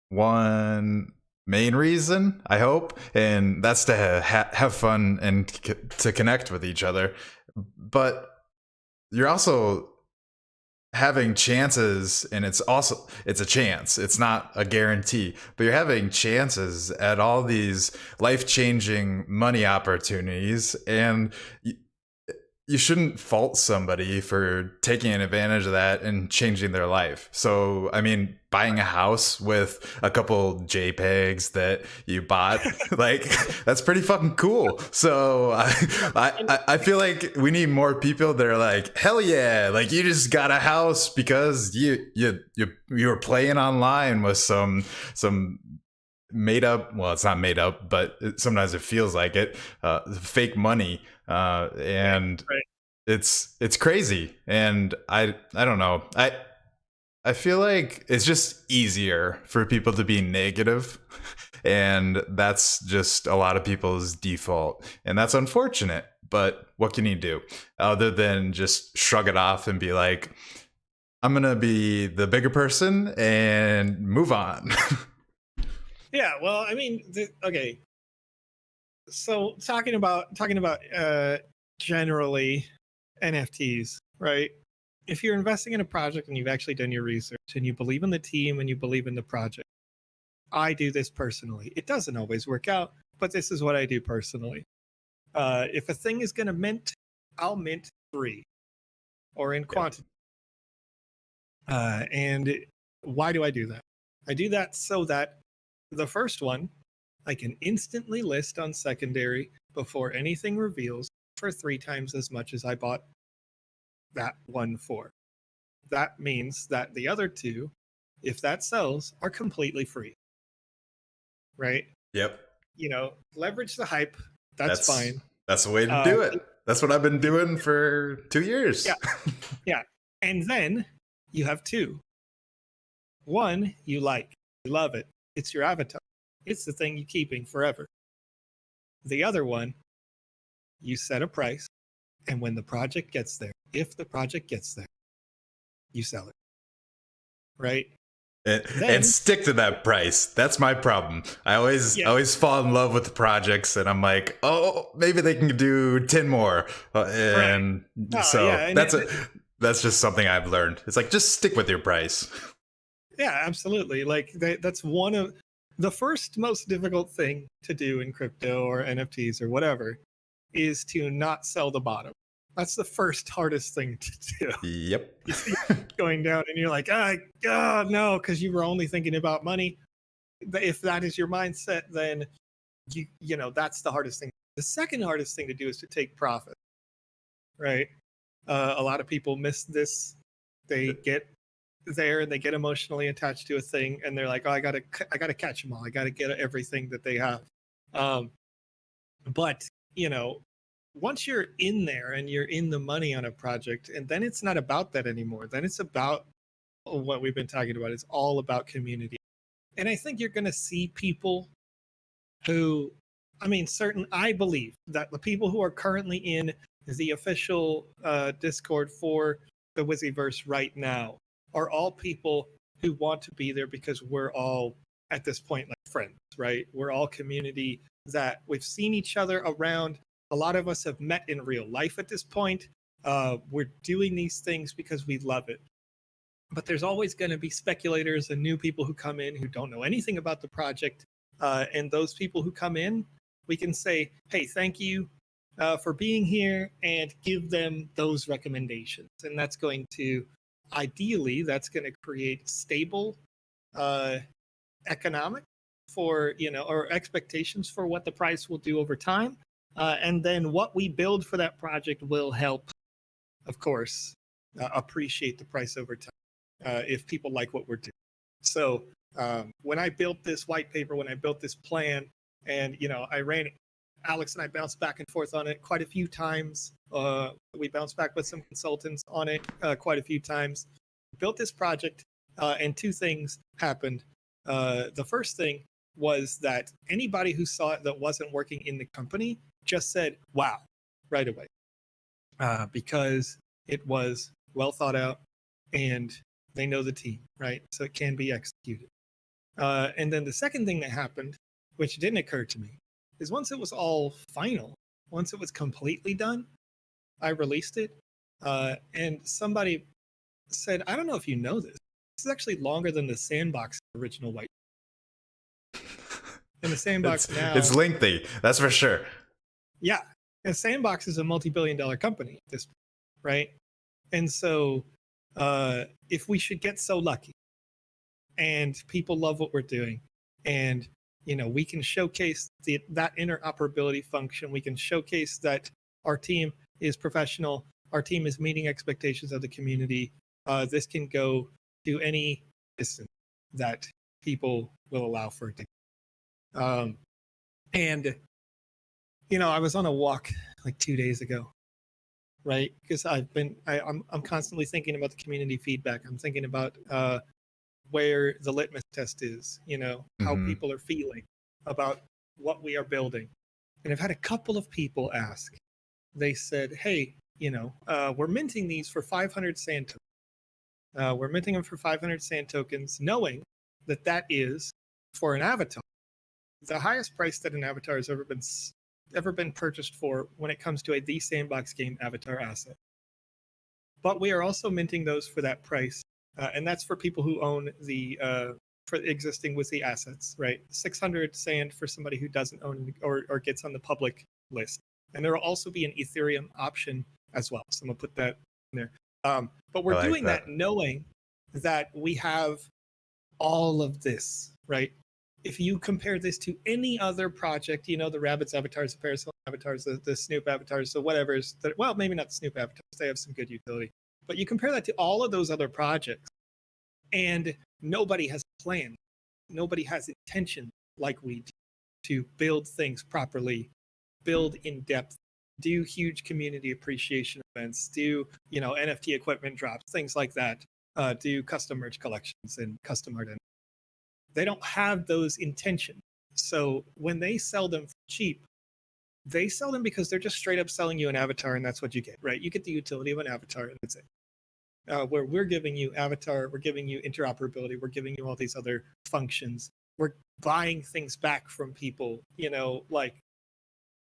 one main reason, I hope, and that's to have fun and to connect with each other. But you're also having chances, and it's a chance, it's not a guarantee, but you're having chances at all these life-changing money opportunities, and you shouldn't fault somebody for taking advantage of that and changing their life. So, I mean, buying a house with a couple JPEGs that you bought, like, that's pretty fucking cool. So I feel like we need more people that are like, hell yeah, like you just got a house because you were playing online with some made up, well, it's not made up, but sometimes it feels like it, fake money, and
right.
it's crazy. And I don't know, I feel like it's just easier for people to be negative, and that's just a lot of people's default, and that's unfortunate. But what can you do other than just shrug it off and be like, I'm gonna be the bigger person and move on.
Yeah, well, I mean, okay. So talking about generally NFTs, right? If you're investing in a project and you've actually done your research and you believe in the team and you believe in the project, I do this personally. It doesn't always work out, but this is what I do personally. If a thing is going to mint, I'll mint 3 or in
Yep.
quantity. And why do I do that? I do that so that the first one I can instantly list on secondary before anything reveals for 3 times as much as I bought that one for. That means that the other 2, if that sells, are completely free. Right?
Yep.
Leverage the hype. That's
That's
fine.
that's the way to do it. That's what I've been
Yeah,
doing for 2 years.
yeah, yeah. And then you have 2. One you like, you love it. It's your avatar. It's the thing you're keeping forever. The other one, you set a price, and when the project gets there, if the project gets there, you sell it. Right?
And stick to that price. That's my problem. I always fall in love with the projects, and I'm like, oh, maybe they can do 10 more, and so that's just something I've learned. It's like, just stick with your price.
Yeah, absolutely. Like that's one of the first most difficult thing to do in crypto or NFTs or whatever is to not sell the bottom. That's the first hardest thing to do.
Yep.
You see it going down and you're like, no, because you were only thinking about money. If that is your mindset, then that's the hardest thing. The second hardest thing to do is to take profit, right? A lot of people miss this. They get there and they get emotionally attached to a thing, and they're like, oh, I gotta catch them all. I gotta get everything that they have. But once you're in there and you're in the money on a project, and then it's not about that anymore. Then it's about what we've been talking about. It's all about community. And I think you're going to see people who, I believe that the people who are currently in the official Discord for the Wizzyverse right now are all people who want to be there because we're all at this point like friends, right? We're all community that we've seen each other around. A lot of us have met in real life at this point. We're doing these things because we love it. But there's always going to be speculators and new people who come in who don't know anything about the project. And those people who come in, we can say, hey, thank you for being here, and give them those recommendations. And that's going to, ideally, that's going to create stable economic for, or expectations for what the price will do over time. And then what we build for that project will help, of course, appreciate the price over time if people like what we're doing. So when I built this white paper, when I built this plan, and I ran it, Alex and I bounced back and forth on it quite a few times. We bounced back with some consultants on it quite a few times. Built this project, and 2 things happened. The first thing was that anybody who saw it that wasn't working in the company just said, wow, right away. Because it was well thought out and they know the team, right? So it can be executed. And then the second thing that happened, which didn't occur to me, is once it was all final, once it was completely done, I released it. And somebody said, I don't know if you know this. This is actually longer than the Sandbox original white. And the Sandbox now,
it's lengthy, that's for sure.
Yeah. And Sandbox is a multi-billion-dollar company at this point, right? And so if we should get so lucky and people love what we're doing, and we can showcase that interoperability function, we can showcase that our team is professional, our team is meeting expectations of the community, this can go to any distance that people will allow for it to. And I was on a walk like 2 days ago, right? Because I'm constantly thinking about the community feedback. I'm thinking about where the litmus test is, how
Hmm.
people are feeling about what we are building. And I've had a couple of people ask. They said, "Hey, we're minting these for 500 sand tokens. We're minting them for 500 sand tokens, knowing that that is for an avatar the highest price that an avatar has ever been purchased for when it comes to a the sandbox game avatar asset. But we are also minting those for that price, and that's for people who own the for existing with the assets, right? 600 sand for somebody who doesn't own or gets on the public list, and there will also be an Ethereum option as well. So I'm gonna put that in there. But
I
we're
like
doing
that.
that knowing that we have all of this, right? If you compare this to any other project, the Rabbits avatars, the Parasol avatars, the Snoop avatars, the whatever's, well, maybe not the Snoop avatars, they have some good utility. But you compare that to all of those other projects, and nobody has a plan. Nobody has intention like we do to build things properly, build in depth, do huge community appreciation events, do NFT equipment drops, things like that, do custom merch collections and custom art. They don't have those intentions. So when they sell them for cheap, they sell them because they're just straight up selling you an avatar, and that's what you get, right? You get the utility of an avatar, and that's it. Where we're giving you avatar, we're giving you interoperability, we're giving you all these other functions. We're buying things back from people, like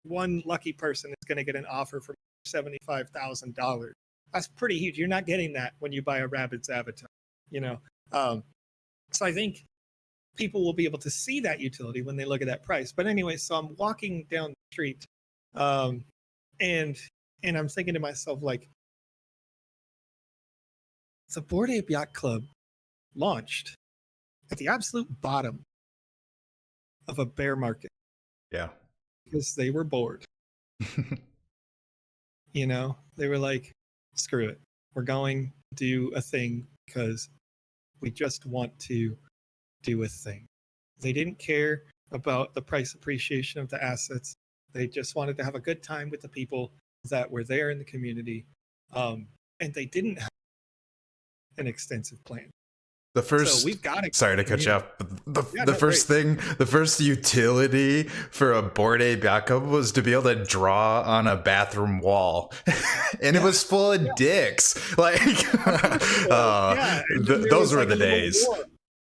one lucky person is going to get an offer for $75,000. That's pretty huge. You're not getting that when you buy a Rabbids avatar, you know. So I think people will be able to see that utility when they look at that price. But anyway, so I'm walking down the street, um, and I'm thinking to myself, like, the Bored Ape Yacht Club launched at the absolute bottom of a bear market
Yeah.
because they were bored. They were like, screw it. We're going to do a thing because we just want to do a thing. They didn't care about the price appreciation of the assets. They just wanted to have a good time with the people that were there in the community. And they didn't have an extensive plan.
The
So
first,
we've got a
sorry to cut you
community.
off, but the,
Yeah,
the
no, great.
first thing, the first utility for a Bored Ape backup was to be able to draw on a bathroom wall. And it
Yeah.
was full of
Yeah.
dicks. Like,
Of course it was. Yeah. And then there
those
was
were
like
the
a little
days.
war.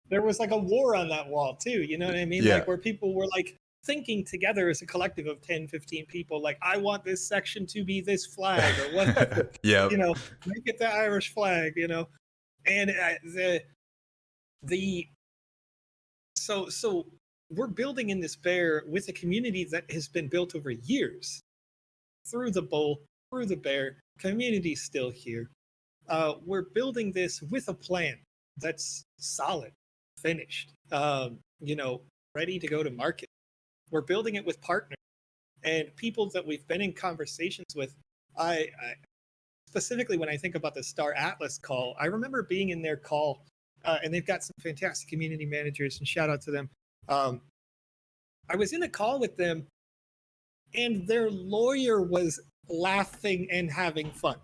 There was like a war on that wall too. You know what I mean?
Yeah.
Like where people were like thinking together as a collective of 10, 15 people, like, I want this section to be this flag or whatever,
Yep.
Make it the Irish flag, and the so we're building in this bear with a community that has been built over years through the bull, through the bear. Community's still here. We're building this with a plan that's solid, finished, ready to go to market. We're building it with partners and people that we've been in conversations with. I specifically, when I think about the Star Atlas call, I remember being in their call, and they've got some fantastic community managers, and shout out to them. I was in a call with them, and their lawyer was laughing and having fun.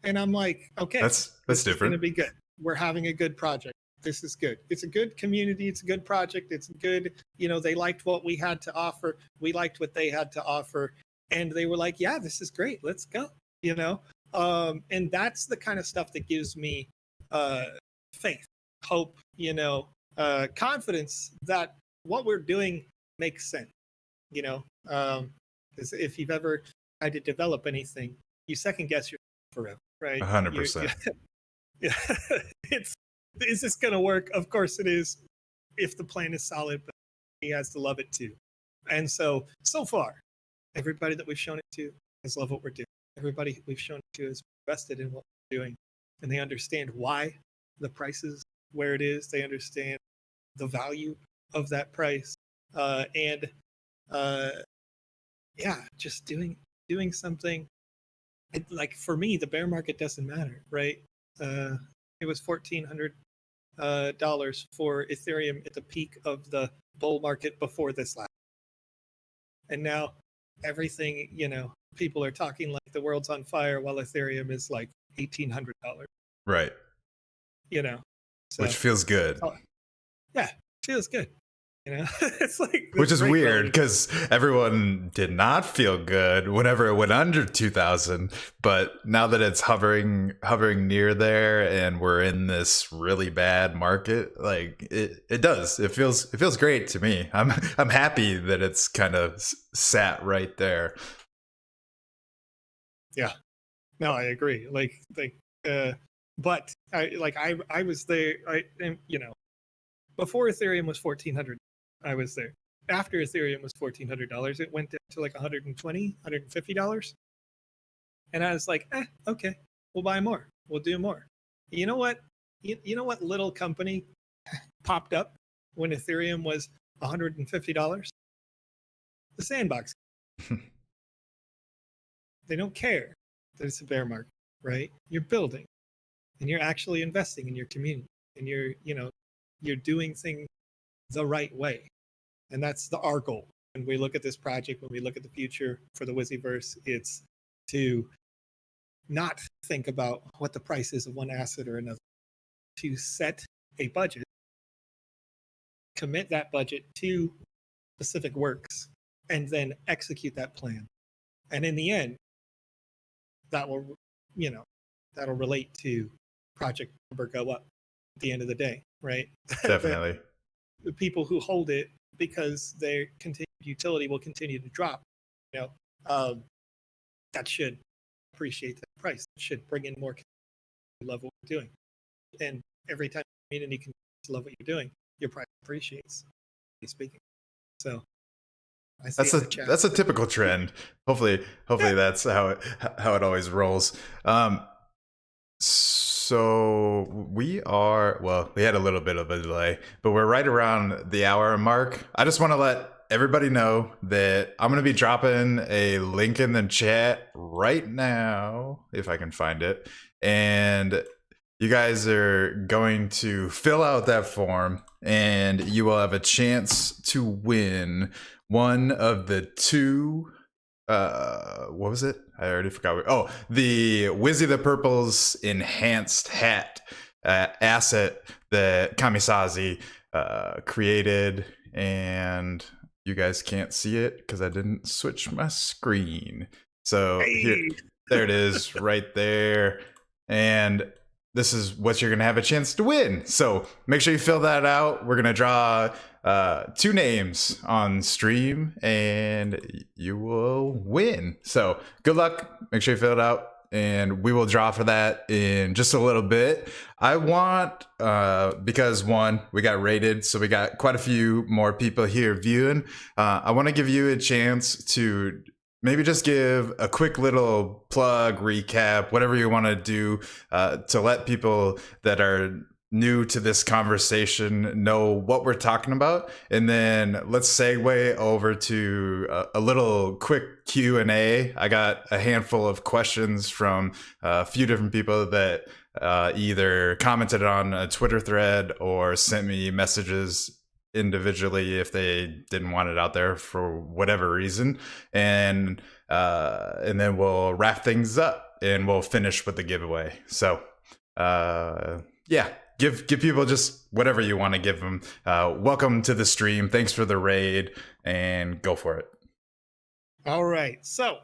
And I'm like, okay,
That's
this is going
different.
to be good. We're having a good project. This is good. It's a good community. It's a good project. It's good. They liked what we had to offer. We liked what they had to offer. And they were like, yeah, this is great. Let's go. And that's the kind of stuff that gives me faith, hope, confidence that what we're doing makes sense. Because if you've ever tried to develop anything, you second guess yourself forever, right?
100%.
Yeah. Is this going to work? Of course it is, if the plan is solid, but he has to love it too. And so far, everybody that we've shown it to has loved what we're doing. Everybody we've shown it to is invested in what we're doing, and they understand why the price is where it is. They understand the value of that price, and just doing something. Like for me, the bear market doesn't matter, right? It was $1,400 for Ethereum at the peak of the bull market before this last. And now everything, people are talking like the world's on fire while Ethereum is like $1,800.
Right.
You know, so
Which feels good.
Yeah, feels good. You know, it's like
Which is weird
relative.
because everyone did not feel good whenever it went under 2000, but now that it's hovering near there and we're in this really bad market, like it does. It feels great to me. I'm happy that it's kind of sat right there.
Yeah, no, I agree. But I was there. Before Ethereum was 1,400, I was there. After Ethereum was $1,400, it went down to like $120, $150. And I was like, okay, we'll buy more. We'll do more. You know what? You know what little company popped up when Ethereum was $150? The Sandbox. They don't care that it's a bear market, right? You're building and you're actually investing in your community and you're doing things the right way. And that's our goal. When we look at this project, when we look at the future for the Wizzyverse, it's to not think about what the price is of one asset or another, to set a budget, commit that budget to specific works, and then execute that plan. And in the end, that will, that'll relate to project number go up at the end of the day, right?
Definitely.
The people who hold it, because their continued utility will continue to drop, that should appreciate that price. It should bring in more community love what we're doing. And every time the community can love what you're doing, your price appreciates, speaking. So I see
that's a typical trend. Hopefully that's how it always rolls. So we had a little bit of a delay, but we're right around the hour mark. I just want to let everybody know that I'm going to be dropping a link in the chat right now, if I can find it. And you guys are going to fill out that form and you will have a chance to win one of the two what was it? I already forgot. The Wizzy the Purple's enhanced hat asset that Kamisazi created, and you guys can't see it because I didn't switch my screen. So there it is, right there, and this is what you're gonna have a chance to win. So make sure you fill that out. We're gonna draw 2 names on stream and you will win. So good luck. Make sure you fill it out and we will draw for that in just a little bit. I want, because one, we got rated, so we got quite a few more people here viewing. I want to give you a chance to maybe just give a quick little plug, recap, whatever you want to do, to let people that are new to this conversation know what we're talking about, and then let's segue over to a little quick Q&A. I got a handful of questions from a few different people that either commented on a Twitter thread or sent me messages individually if they didn't want it out there for whatever reason, and then we'll wrap things up and we'll finish with the giveaway. So yeah, give people just whatever you want to give them. Welcome to the stream. Thanks for the raid, and go for it.
All right. So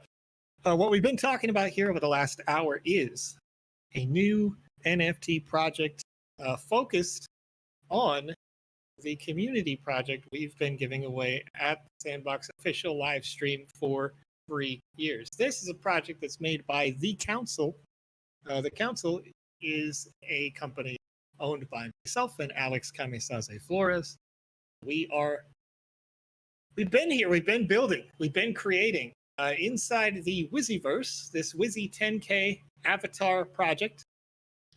what we've been talking about here over the last hour is a new NFT project focused on the community project we've been giving away at the Sandbox official live stream for 3 years. This is a project that's made by The Council. The Council is a company owned by myself and Alex Kamisaze Flores. We've been here, we've been building, we've been creating inside the Wizzyverse, this Wizzy 10K avatar project.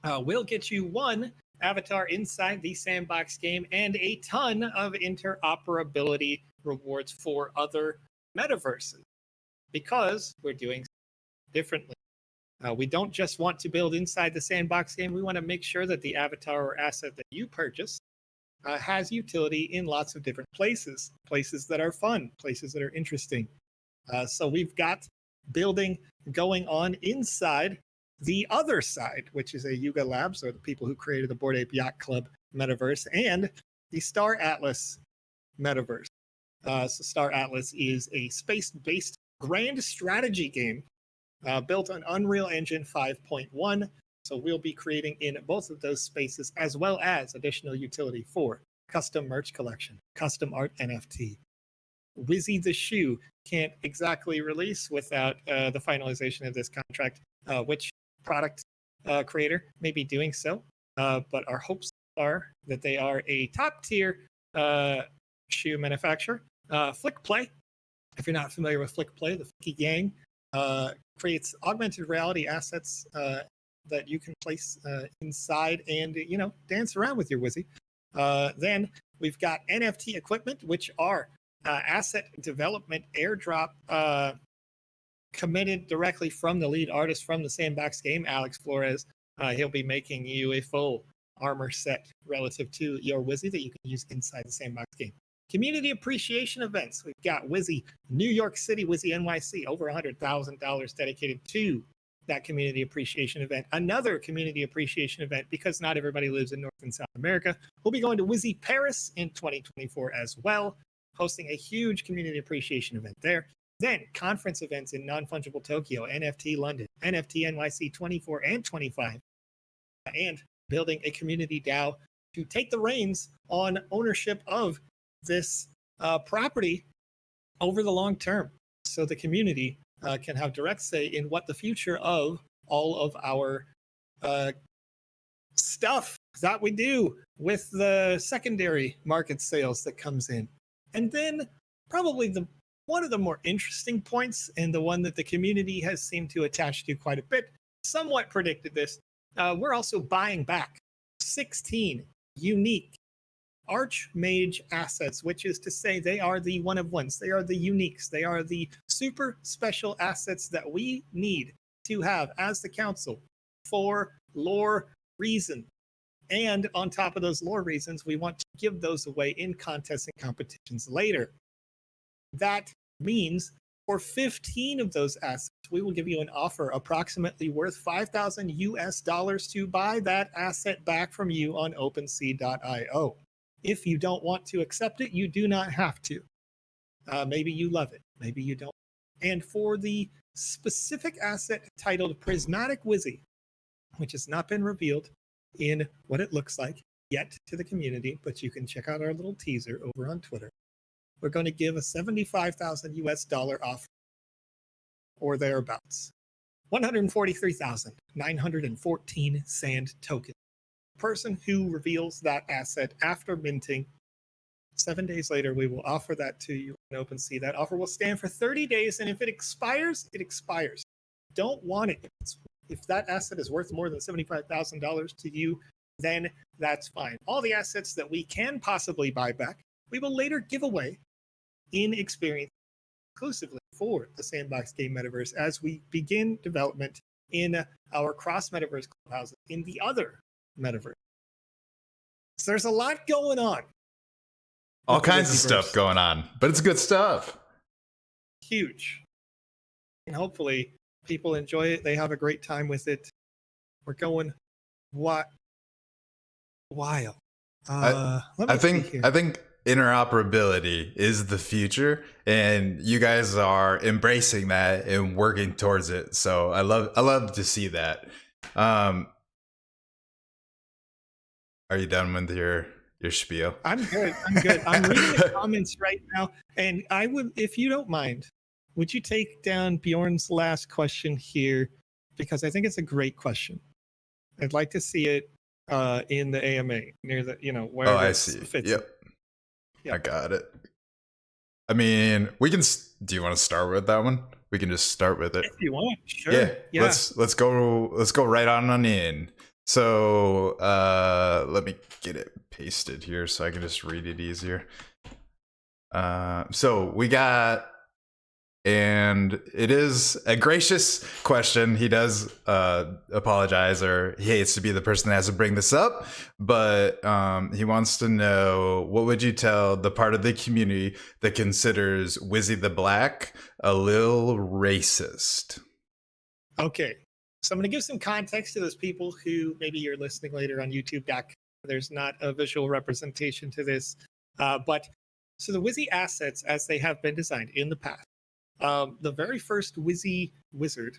Will get you 1 avatar inside the Sandbox game and a ton of interoperability rewards for other metaverses, because we're doing differently. We don't just want to build inside the Sandbox game. We want to make sure that the avatar or asset that you purchase has utility in lots of different places that are fun, places that are interesting. So we've got building going on inside the other side, which is a Yuga Labs, or the people who created the Bored Ape Yacht Club metaverse, and the Star Atlas metaverse. So Star Atlas is a space-based grand strategy game built on Unreal Engine 5.1. So we'll be creating in both of those spaces, as well as additional utility for custom merch collection, custom art NFT. Wizzy the Shoe can't exactly release without the finalization of this contract, which product creator may be doing so. But our hopes are that they are a top tier shoe manufacturer. Flick Play, if you're not familiar with Flick Play, the Flicky Gang creates augmented reality assets that you can place inside and dance around with your Wizzy. Then we've got NFT equipment, which are asset development airdrop committed directly from the lead artist from the Sandbox game, Alex Flores. He'll be making you a full armor set relative to your Wizzy that you can use inside the Sandbox game. Community appreciation events. We've got Wizzy New York City, Wizzy NYC, over $100,000 dedicated to that community appreciation event. Another community appreciation event, because not everybody lives in North and South America. We'll be going to Wizzy Paris in 2024 as well, hosting a huge community appreciation event there. Then conference events in Non-Fungible Tokyo, NFT London, NFT NYC 24 and 25, and building a community DAO to take the reins on ownership of this property over the long term, so the community can have direct say in what the future of all of our stuff that we do with the secondary market sales that comes in. And then probably one of the more interesting points, and the one that the community has seemed to attach to quite a bit, somewhat predicted this, we're also buying back 16 unique Archmage assets, which is to say they are the one of ones, they are the uniques, they are the super special assets that we need to have as the council for lore reasons. And on top of those lore reasons, we want to give those away in contests and competitions later. That means for 15 of those assets, we will give you an offer approximately worth 5,000 US dollars to buy that asset back from you on OpenSea.io. If you don't want to accept it, you do not have to. Maybe you love it, maybe you don't. And for the specific asset titled Prismatic Wizzy, which has not been revealed in what it looks like yet to the community, but you can check out our little teaser over on Twitter. We're going to give a 75,000 US dollar offer or thereabouts. 143,914 sand tokens. Person who reveals that asset after minting, 7 days later, we will offer that to you on OpenSea. That offer will stand for 30 days, and if it expires, it expires. Don't want it. If that asset is worth more than $75,000 to you, then that's fine. All the assets that we can possibly buy back, we will later give away in experience exclusively for the Sandbox Game Metaverse as we begin development in our cross-metaverse clubhouses in the other metaverse. So there's a lot going on.
All kinds of stuff going on, but it's good stuff.
Huge. And hopefully people enjoy it. They have a great time with it. We're going wild.
I think interoperability is the future, and you guys are embracing that and working towards it. So I love to see that. Are you done with your spiel?
I'm good. I'm reading the comments right now, and I would, if you don't mind, would you take down Bjorn's last question here, because I think it's a great question. I'd like to see it in the AMA near the where
I see.
Fits.
Yep, I got it. I mean, we can. Do you want to start with that one? We can just start with it
if you want. Sure.
Yeah. Let's go right on in. So let me get it pasted here so I can just read it easier. So we got and it is a gracious question. He does apologize, or he hates to be the person that has to bring this up, but he wants to know, what would you tell the part of the community that considers Wizzy the Black a little racist?
Okay, so I'm going to give some context to those people who maybe you're listening later on YouTube. There's not a visual representation to this, but so the Wizzy assets, as they have been designed in the past, the very first Wizzy wizard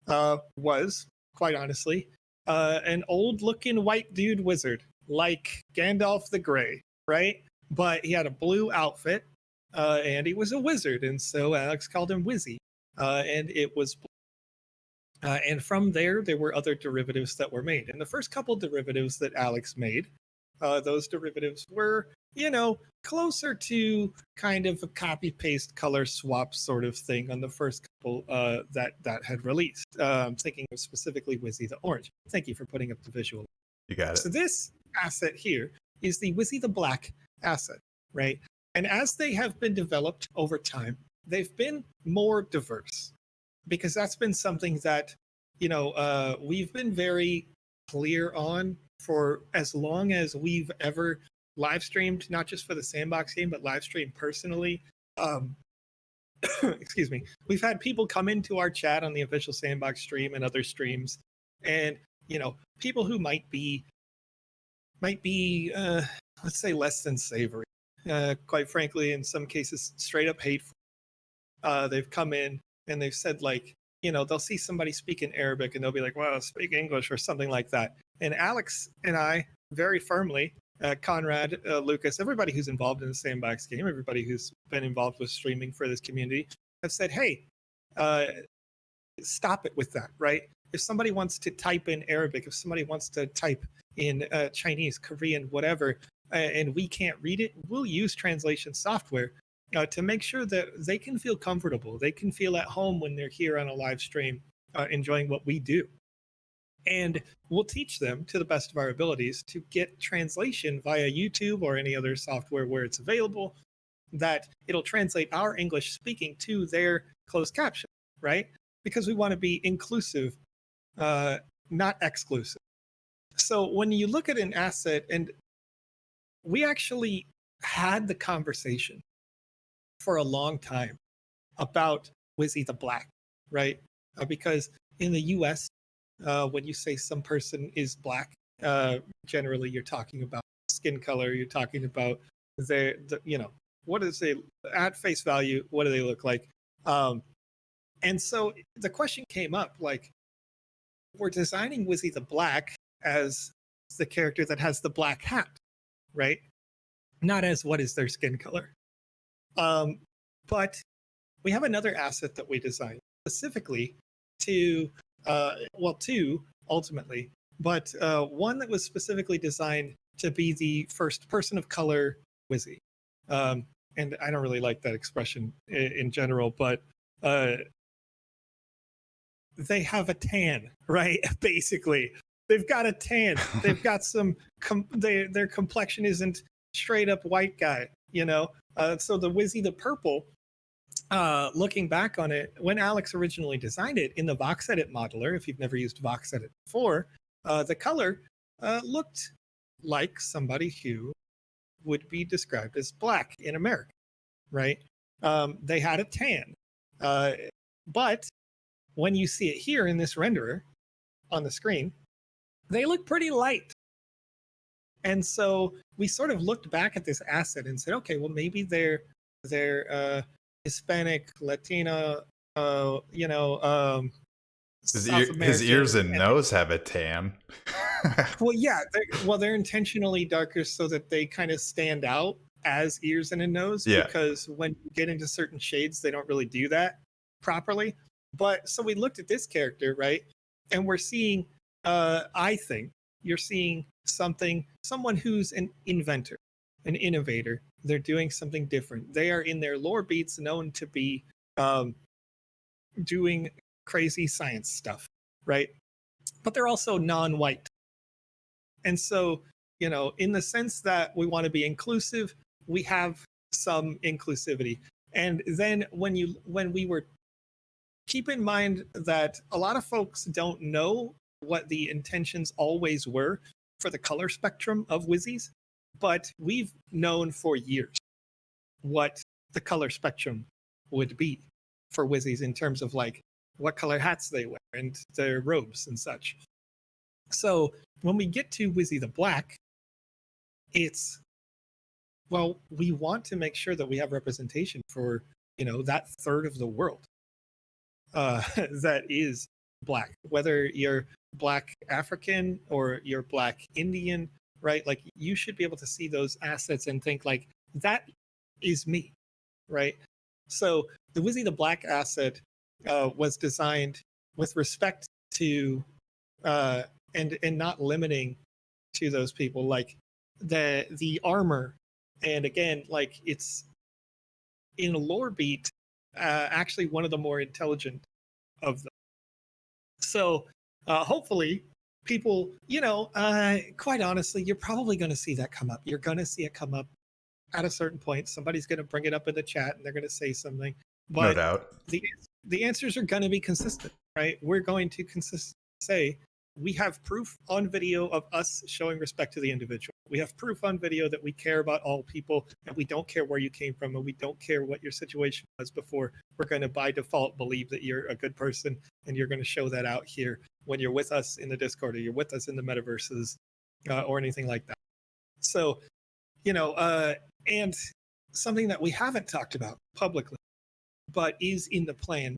was, quite honestly, an old-looking white dude wizard, like Gandalf the Grey, right? But he had a blue outfit, and he was a wizard, and so Alex called him Wizzy, and it was. And from there were other derivatives that were made. And the first couple derivatives that Alex made, those derivatives were, closer to kind of a copy paste color swap sort of thing on the first couple that had released. I'm thinking of specifically Wizzy the Orange. Thank you for putting up the visual.
You got it.
So this asset here is the Wizzy the Black asset, right? And as they have been developed over time, they've been more diverse, because that's been something that, we've been very clear on for as long as we've ever live streamed, not just for the sandbox game, but live streamed personally. Excuse me. We've had people come into our chat on the official sandbox stream and other streams, and people who might be let's say less than savory, quite frankly, in some cases straight up hateful. They've come in and they've said, like, they'll see somebody speak in Arabic and they'll be like, well, speak English or something like that. And Alex and I very firmly, Conrad, Lucas, everybody who's involved in the sandbox game, everybody who's been involved with streaming for this community, have said, hey, stop it with that, right? If somebody wants to type in Arabic, if somebody wants to type in Chinese, Korean, whatever, and we can't read it, we'll use translation software to make sure that they can feel comfortable. They can feel at home when they're here on a live stream, enjoying what we do. And we'll teach them to the best of our abilities to get translation via YouTube or any other software where it's available, that it'll translate our English speaking to their closed caption, right? Because we want to be inclusive, not exclusive. So when you look at an asset, and we actually had the conversation for a long time about Wizzy the Black, right? Because in the US, when you say some person is black, generally you're talking about skin color, you're talking about what is they at face value, what do they look like? And so the question came up, like, we're designing Wizzy the Black as the character that has the black hat, right? Not as what is their skin color. But we have another asset that we designed specifically to, two ultimately, but one that was specifically designed to be the first person of color Wizzy. And I don't really like that expression in general, but they have a tan, right? Basically, they've got a tan. They've got some. Their complexion isn't straight up white guy, So the Wizzy the Purple, looking back on it, when Alex originally designed it in the VoxEdit modeler, if you've never used VoxEdit before, the color looked like somebody who would be described as black in America, right? They had a tan, but when you see it here in this renderer on the screen, they look pretty light. And so we sort of looked back at this asset and said, okay, well, maybe they're Hispanic, Latino,
his ears and nose have a tan.
Well, yeah, they're intentionally darker so that they kind of stand out as ears and a nose.
Yeah.
Because when you get into certain shades, they don't really do that properly. But so we looked at this character, right? And we're seeing, I think you're seeing someone who's an inventor, an innovator. They're doing something different. They are in their lore beats known to be doing crazy science stuff, right? But they're also non-white. And so, in the sense that we want to be inclusive, we have some inclusivity. And then when we were, keep in mind that a lot of folks don't know what the intentions always were for the color spectrum of Wizzies, but we've known for years what the color spectrum would be for Wizzies in terms of like what color hats they wear and their robes and such. So when we get to Wizzy the Black, it's, well, we want to make sure that we have representation for, you know, that third of the world that is black, whether you're black African or you're black Indian, right? Like you should be able to see those assets and think like that is me, right? So the Wizzy the Black asset was designed with respect to and not limiting to those people, like the armor, and again, like it's in a lore beat, actually one of the more intelligent of them. So hopefully people, you know, quite honestly, you're probably going to see that come up. You're going to see it come up at a certain point. Somebody's going to bring it up in the chat and they're going to say something.
No
But
doubt.
the answers are going to be consistent, right? We're going to say we have proof on video of us showing respect to the individual. We have proof on video that we care about all people and we don't care where you came from and we don't care what your situation was before. We're going to by default believe that you're a good person and you're going to show that out here when you're with us in the Discord or you're with us in the metaverses or anything like that. So, you know, and something that we haven't talked about publicly, but is in the plan,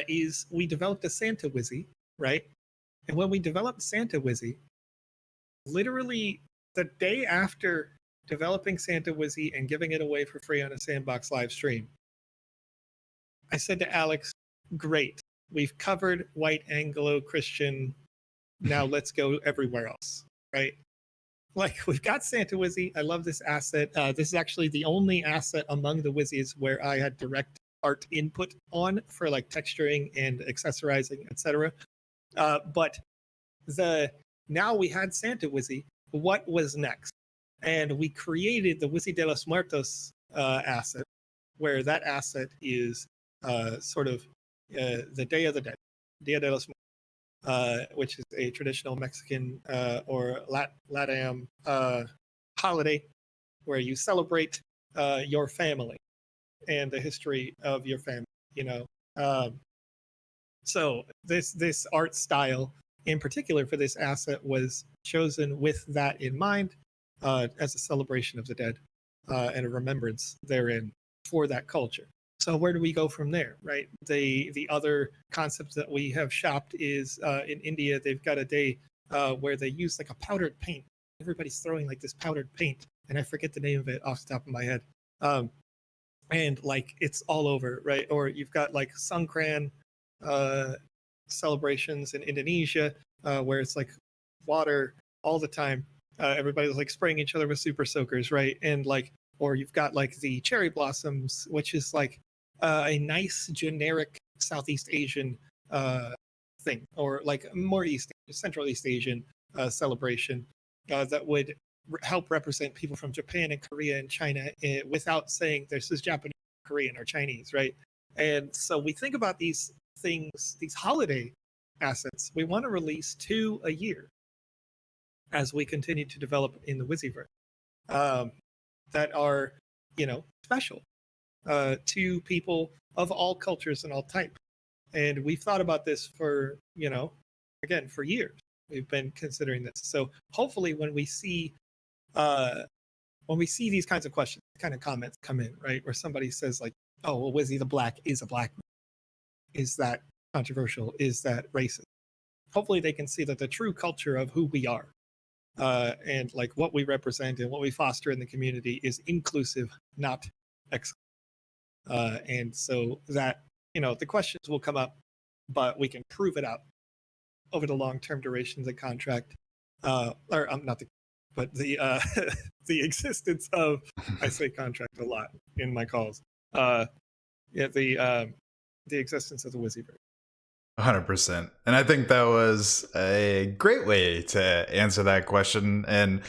is we developed a Santa Wizzy, right? And when we developed Santa Wizzy, literally the day after developing Santa Wizzy and giving it away for free on a Sandbox live stream, I said to Alex, great, we've covered white Anglo Christian. Now let's go everywhere else, right? Like we've got Santa Wizzy. I love this asset. This is actually the only asset among the Wizzies where I had direct art input on for like texturing and accessorizing, etc. But now we had Santa Wizzy. What was next? And we created the Wizzy de los Muertos asset, where that asset is sort of the Day of the Dead, Dia de los Muertos, which is a traditional Mexican or LATAM holiday where you celebrate your family and the history of your family. You know, so this art style in particular for this asset was chosen with that in mind as a celebration of the dead and a remembrance therein for that culture. So where do we go from there, right? The other concept that we have shopped is in India, they've got a day where they use like a powdered paint. Everybody's throwing like this powdered paint, and I forget the name of it off the top of my head. And like it's all over, right? Or you've got like Songkran celebrations in Indonesia where it's like water all the time. Everybody's like spraying each other with super soakers, right? And like, or you've got like the cherry blossoms, which is like a nice generic Southeast Asian thing, or like more Central East Asian celebration that would help represent people from Japan and Korea and China without saying this is Japanese, Korean, or Chinese, right? And so we think about these things, these holiday assets, we want to release 2 a year as we continue to develop in the Wizzyverse that are, you know, special to people of all cultures and all types. And we've thought about this for, you know, again, for years. We've been considering this. So hopefully when we see these kinds of questions, kind of comments come in, right, where somebody says like, oh, well, Wizzy the Black is a black man. Is that controversial? Is that racist? Hopefully they can see that the true culture of who we are and like what we represent and what we foster in the community is inclusive, not exclusive. And so that, you know, the questions will come up, but we can prove it out over the long-term duration of the contract, or not the, but the the existence of, I say contract a lot in my calls. Yeah, the existence of the Wizzyverse.
100%. And I think that was a great way to answer that question. And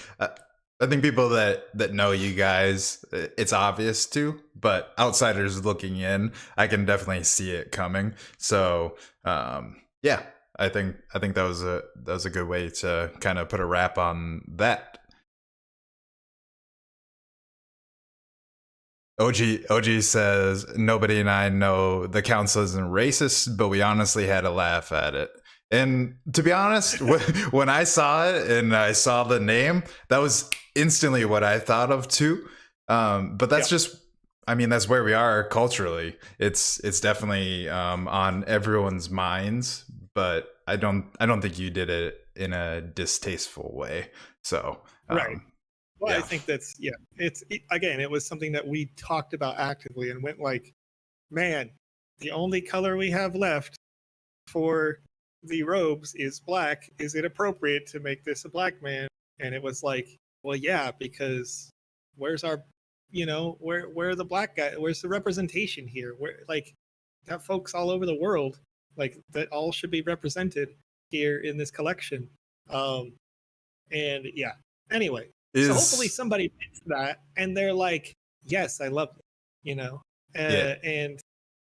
I think people that know you guys, it's obvious too, but outsiders looking in, I can definitely see it coming. So, yeah, I think that was a good way to kind of put a wrap on that. OG says nobody and I know the council isn't racist, but we honestly had a laugh at it. And to be honest, when I saw it and I saw the name, that was instantly what I thought of too. But that's
Yeah.
just, I mean, that's where we are culturally. It's definitely on everyone's minds, but I don't think you did it in a distasteful way. So
Right. Well, I
yeah,
think that's yeah. Again, it was something that we talked about actively and went like, man, the only color we have left for the robes is black. Is it appropriate to make this a black man? And it was like, well, yeah, because where's our, where are the black guy? Where's the representation here? Where like got folks all over the world like that all should be represented here in this collection. Um, and yeah. Anyway, so hopefully
is
somebody gets that and they're like, yes, I love it,
yeah,
and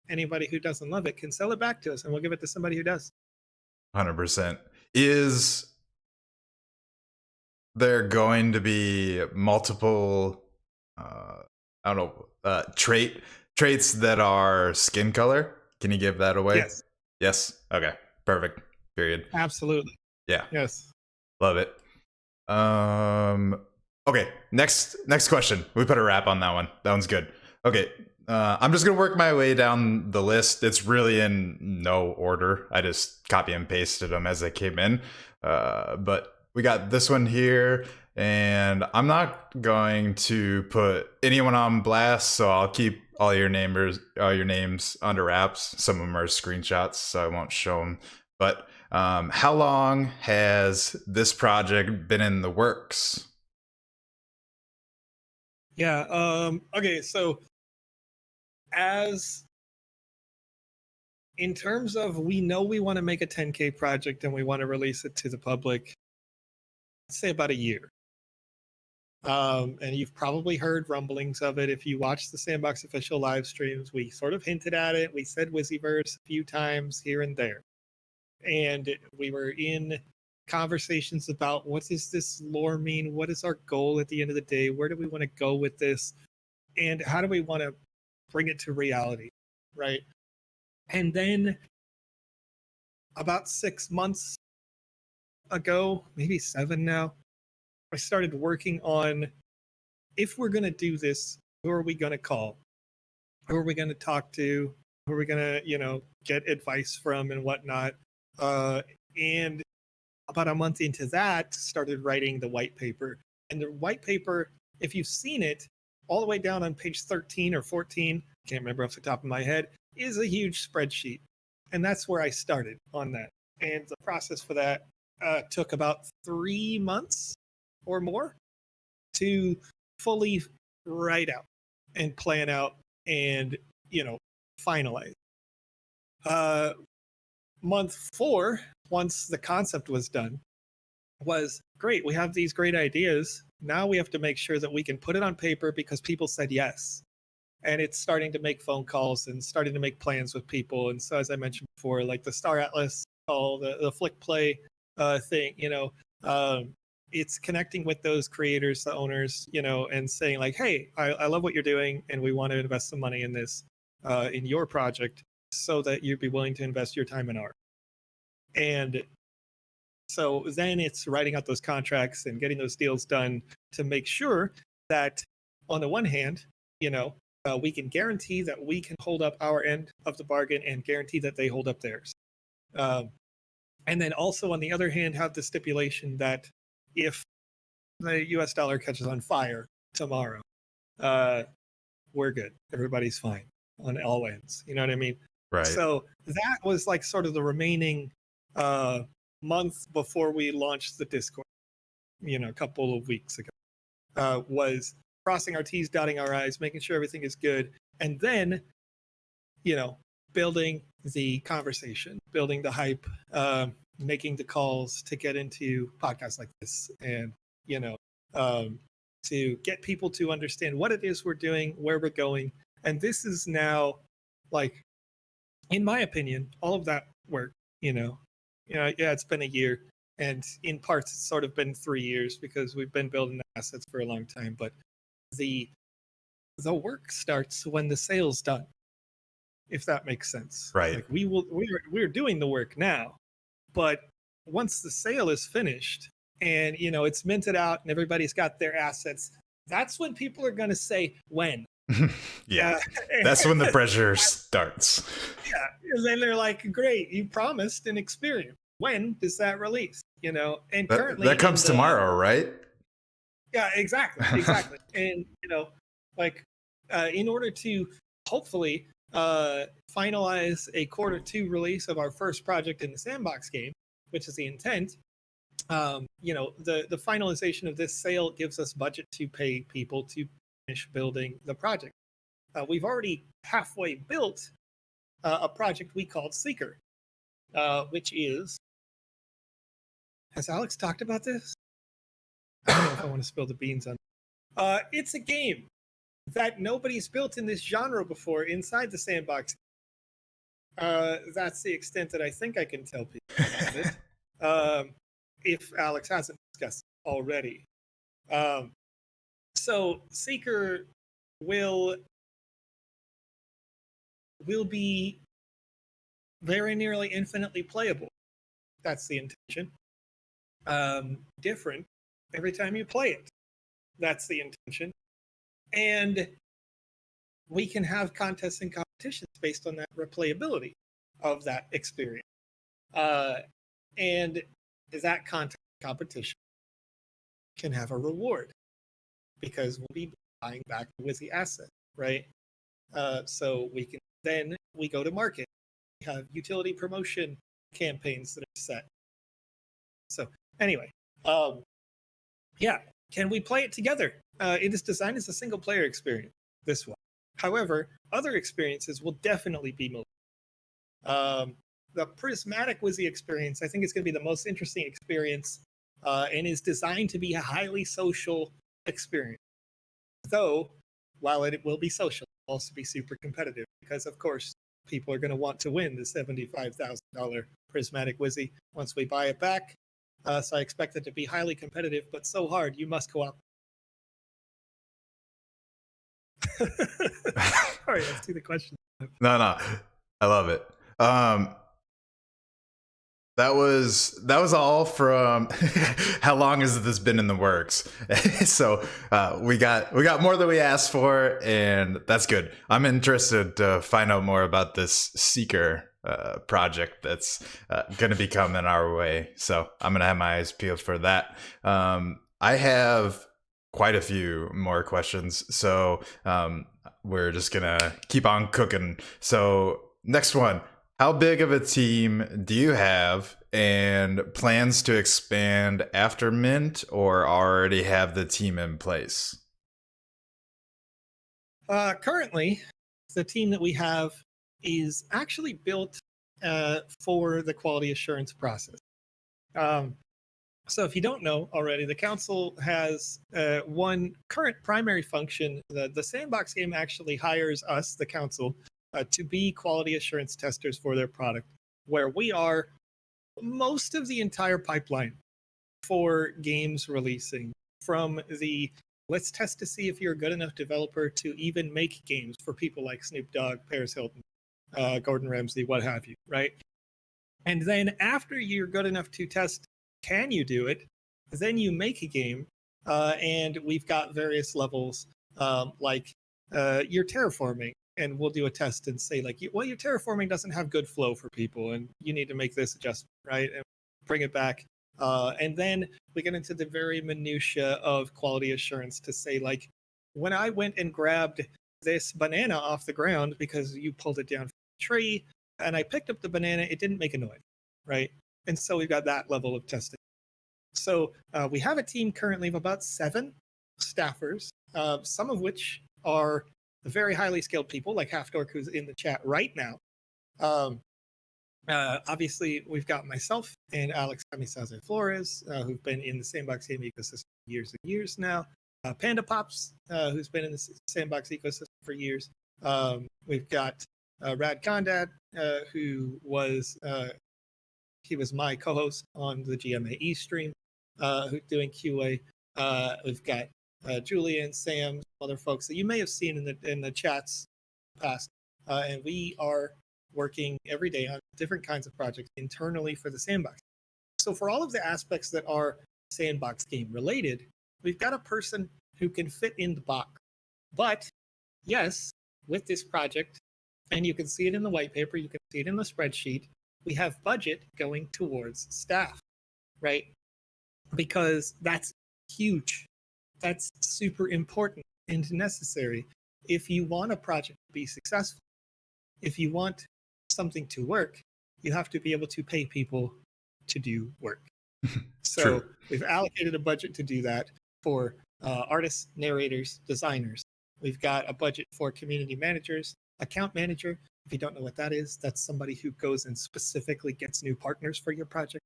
anybody who doesn't love it can sell it back to us and we'll give it to somebody who does.
100%. Is there going to be multiple I don't know, traits that are skin color? Can you give that away?
Yes,
Yes. Okay. Perfect. Period.
absolutely.
Yeah.
Yes.
Love it. Um okay, next question. We put a wrap on that one. That one's good. Okay. I'm just gonna work my way down the list. It's really in no order. I just copy and pasted them as they came in. But we got this one here, and I'm not going to put anyone on blast, so I'll keep all your names under wraps. Some of them are screenshots, so I won't show them. But how long has this project been in the works?
Yeah. Okay. So, as in terms of, we know we want to make a 10K project and we want to release it to the public, let's say about a year. And you've probably heard rumblings of it if you watch the Sandbox official live streams. We sort of hinted at it. We said Wizzyverse a few times here and there. And we were in conversations about what does this lore mean? What is our goal at the end of the day? Where do we want to go with this? And how do we want to bring it to reality? Right. And then about 6 months ago, maybe 7 now, I started working on, if we're going to do this, who are we going to call? Who are we going to talk to? Who are we going to, get advice from and whatnot? And about a month into that, started writing the white paper. And the white paper, if you've seen it, all the way down on page 13 or 14, can't remember off the top of my head, is a huge spreadsheet. And that's where I started on that. And the process for that took about 3 months or more to fully write out and plan out and, finalize. Month 4, once the concept was done, was great. We have these great ideas. Now we have to make sure that we can put it on paper because people said yes. And it's starting to make phone calls and starting to make plans with people. And so, as I mentioned before, like the Star Atlas call, the Flick Play thing, it's connecting with those creators, the owners, and saying like, hey, I love what you're doing and we want to invest some money in this, in your project, so that you'd be willing to invest your time in art. And so then it's writing out those contracts and getting those deals done to make sure that, on the one hand, we can guarantee that we can hold up our end of the bargain and guarantee that they hold up theirs. And then also, on the other hand, have the stipulation that if the US dollar catches on fire tomorrow, we're good. Everybody's fine on all ends. You know what I mean?
Right.
So that was like sort of the remaining month before we launched the Discord, a couple of weeks ago, was crossing our T's, dotting our I's, making sure everything is good. And then, building the conversation, building the hype, making the calls to get into podcasts like this. And, to get people to understand what it is we're doing, where we're going. And this is now, like, in my opinion, all of that work, yeah, it's been a year. And in parts, it's sort of been 3 years because we've been building assets for a long time. But the work starts when the sale's done, if that makes sense.
Right.
Like we're doing the work now, but once the sale is finished and it's minted out and everybody's got their assets, that's when people are going to say when.
Yeah, that's when the pressure starts.
Yeah, and then they're like, great, you promised an experience. When does that release? And currently
that comes tomorrow, right?
Yeah, exactly. And like in order to hopefully finalize a Q2 release of our first project in the sandbox game, which is the intent, the finalization of this sale gives us budget to pay people to finish building the project. We've already halfway built a project we called Seeker, which is, has Alex talked about this? I don't know if I want to spill the beans on it. It's a game that nobody's built in this genre before inside the sandbox. That's the extent that I think I can tell people about it. If Alex hasn't discussed it already. So Seeker will be very nearly infinitely playable. That's the intention. Different every time you play it. That's the intention. And we can have contests and competitions based on that replayability of that experience. And that contest competition can have a reward because we'll be buying back the Wizzy asset, right? So we go to market. We have utility promotion campaigns that are set. So anyway, yeah, can we play it together? It is designed as a single player experience, this one. However, other experiences will definitely be multiplayer. The prismatic Wizzy experience, I think, is going to be the most interesting experience and is designed to be a highly social experience. Though, while it will be social, it will also be super competitive because, of course, people are going to want to win the $75,000 prismatic Wizzy once we buy it back. So I expect it to be highly competitive, but so hard, you must co-op. All right, let's do the question.
No, I love it. That was all from how long has this been in the works? So we got more than we asked for, and that's good. I'm interested to find out more about this Seeker project that's going to be coming our way. So I'm going to have my eyes peeled for that. I have quite a few more questions, so we're just going to keep on cooking. So next one. How big of a team do you have and plans to expand after Mint, or already have the team in place?
Currently, the team that we have is actually built for the quality assurance process. So if you don't know already, the council has one current primary function. The sandbox game actually hires us, the council, to be quality assurance testers for their product, where we are most of the entire pipeline for games releasing, from the let's test to see if you're a good enough developer to even make games for people like Snoop Dogg, Paris Hilton, Gordon Ramsay, what have you, right? And then after you're good enough to test, can you do it? Then you make a game, and we've got various levels, like you're terraforming. And we'll do a test and say, like, well, your terraforming doesn't have good flow for people, and you need to make this adjustment, right? And bring it back. And then we get into the very minutia of quality assurance to say, like, when I went and grabbed this banana off the ground because you pulled it down from the tree, and I picked up the banana, it didn't make a noise, right? And so we've got that level of testing. So we have a team currently of about 7 staffers, some of which are very highly skilled people like Half Dork, who's in the chat right now. Obviously, we've got myself and Alex Camisaze Flores, who've been in the sandbox game ecosystem for years and years now. Panda Pops, who's been in the sandbox ecosystem for years. We've got Rad Condad, who was he was my co-host on the GMAE stream, who's doing QA. We've got Julian, Sam, other folks that you may have seen in the chats past, and we are working every day on different kinds of projects internally for the sandbox. So for all of the aspects that are sandbox game related, we've got a person who can fit in the box. But yes, with this project, and you can see it in the white paper, you can see it in the spreadsheet, we have budget going towards staff, right? Because that's huge. That's super important and necessary. If you want a project to be successful, if you want something to work, you have to be able to pay people to do work. So we've allocated a budget to do that for artists, narrators, designers. We've got a budget for community managers, account manager. If you don't know what that is, that's somebody who goes and specifically gets new partners for your project.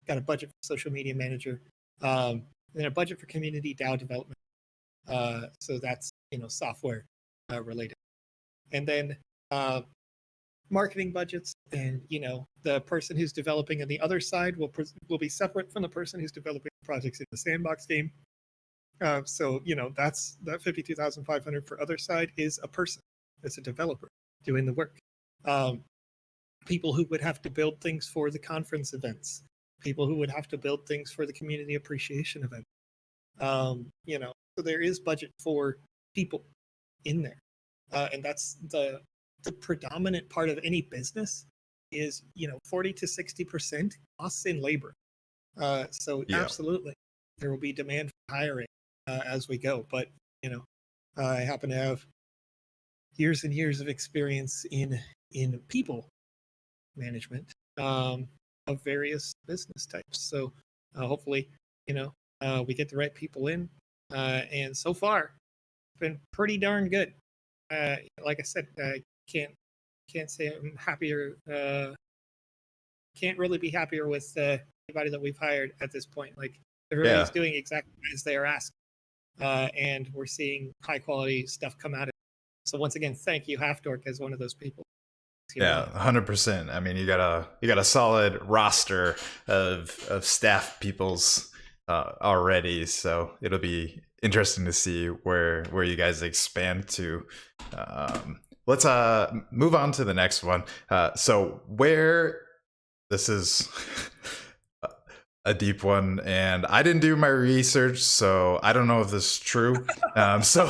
Got a budget for social media manager, and then a budget for community DAO development. So that's software related, and then marketing budgets, and the person who's developing on the other side will be separate from the person who's developing projects in the sandbox game. So that's that 52,500 for other side is a person. It's a developer doing the work. People who would have to build things for the conference events, people who would have to build things for the community appreciation event. So there is budget for people in there, and that's the predominant part of any business is 40 to 60% costs in labor. So absolutely, there will be demand for hiring as we go. But I happen to have years and years of experience in people management of various business types. So hopefully, we get the right people in, and so far, it's been pretty darn good. Like I said, I can't say I'm happier. Can't really be happier with anybody that we've hired at this point. Like everybody's doing exactly as they are asked, and we're seeing high quality stuff come out of it. So once again, thank you, Halfdork, as one of those people.
Yeah, 100%. I mean, you got a solid roster of staff peoples already, so it'll be interesting to see where you guys expand to. Let's move on to the next one. So where this is a deep one, and I didn't do my research, so I don't know if this is true. So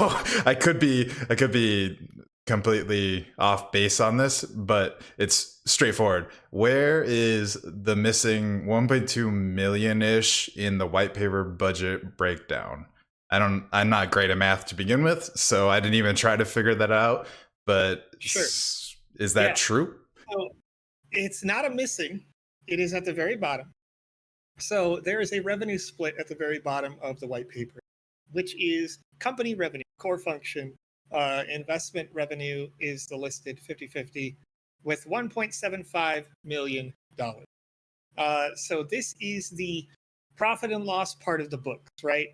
I could be completely off base on this, but it's straightforward. Where is the missing 1.2 million ish in the white paper budget breakdown? I'm not great at math to begin with, so I didn't even try to figure that out. But
sure.
Is that true?
So it's not a missing. It is at the very bottom. So there is a revenue split at the very bottom of the white paper, which is company revenue, core function. Investment revenue is the listed 50-50 with $1.75 million. So this is the profit and loss part of the books, right?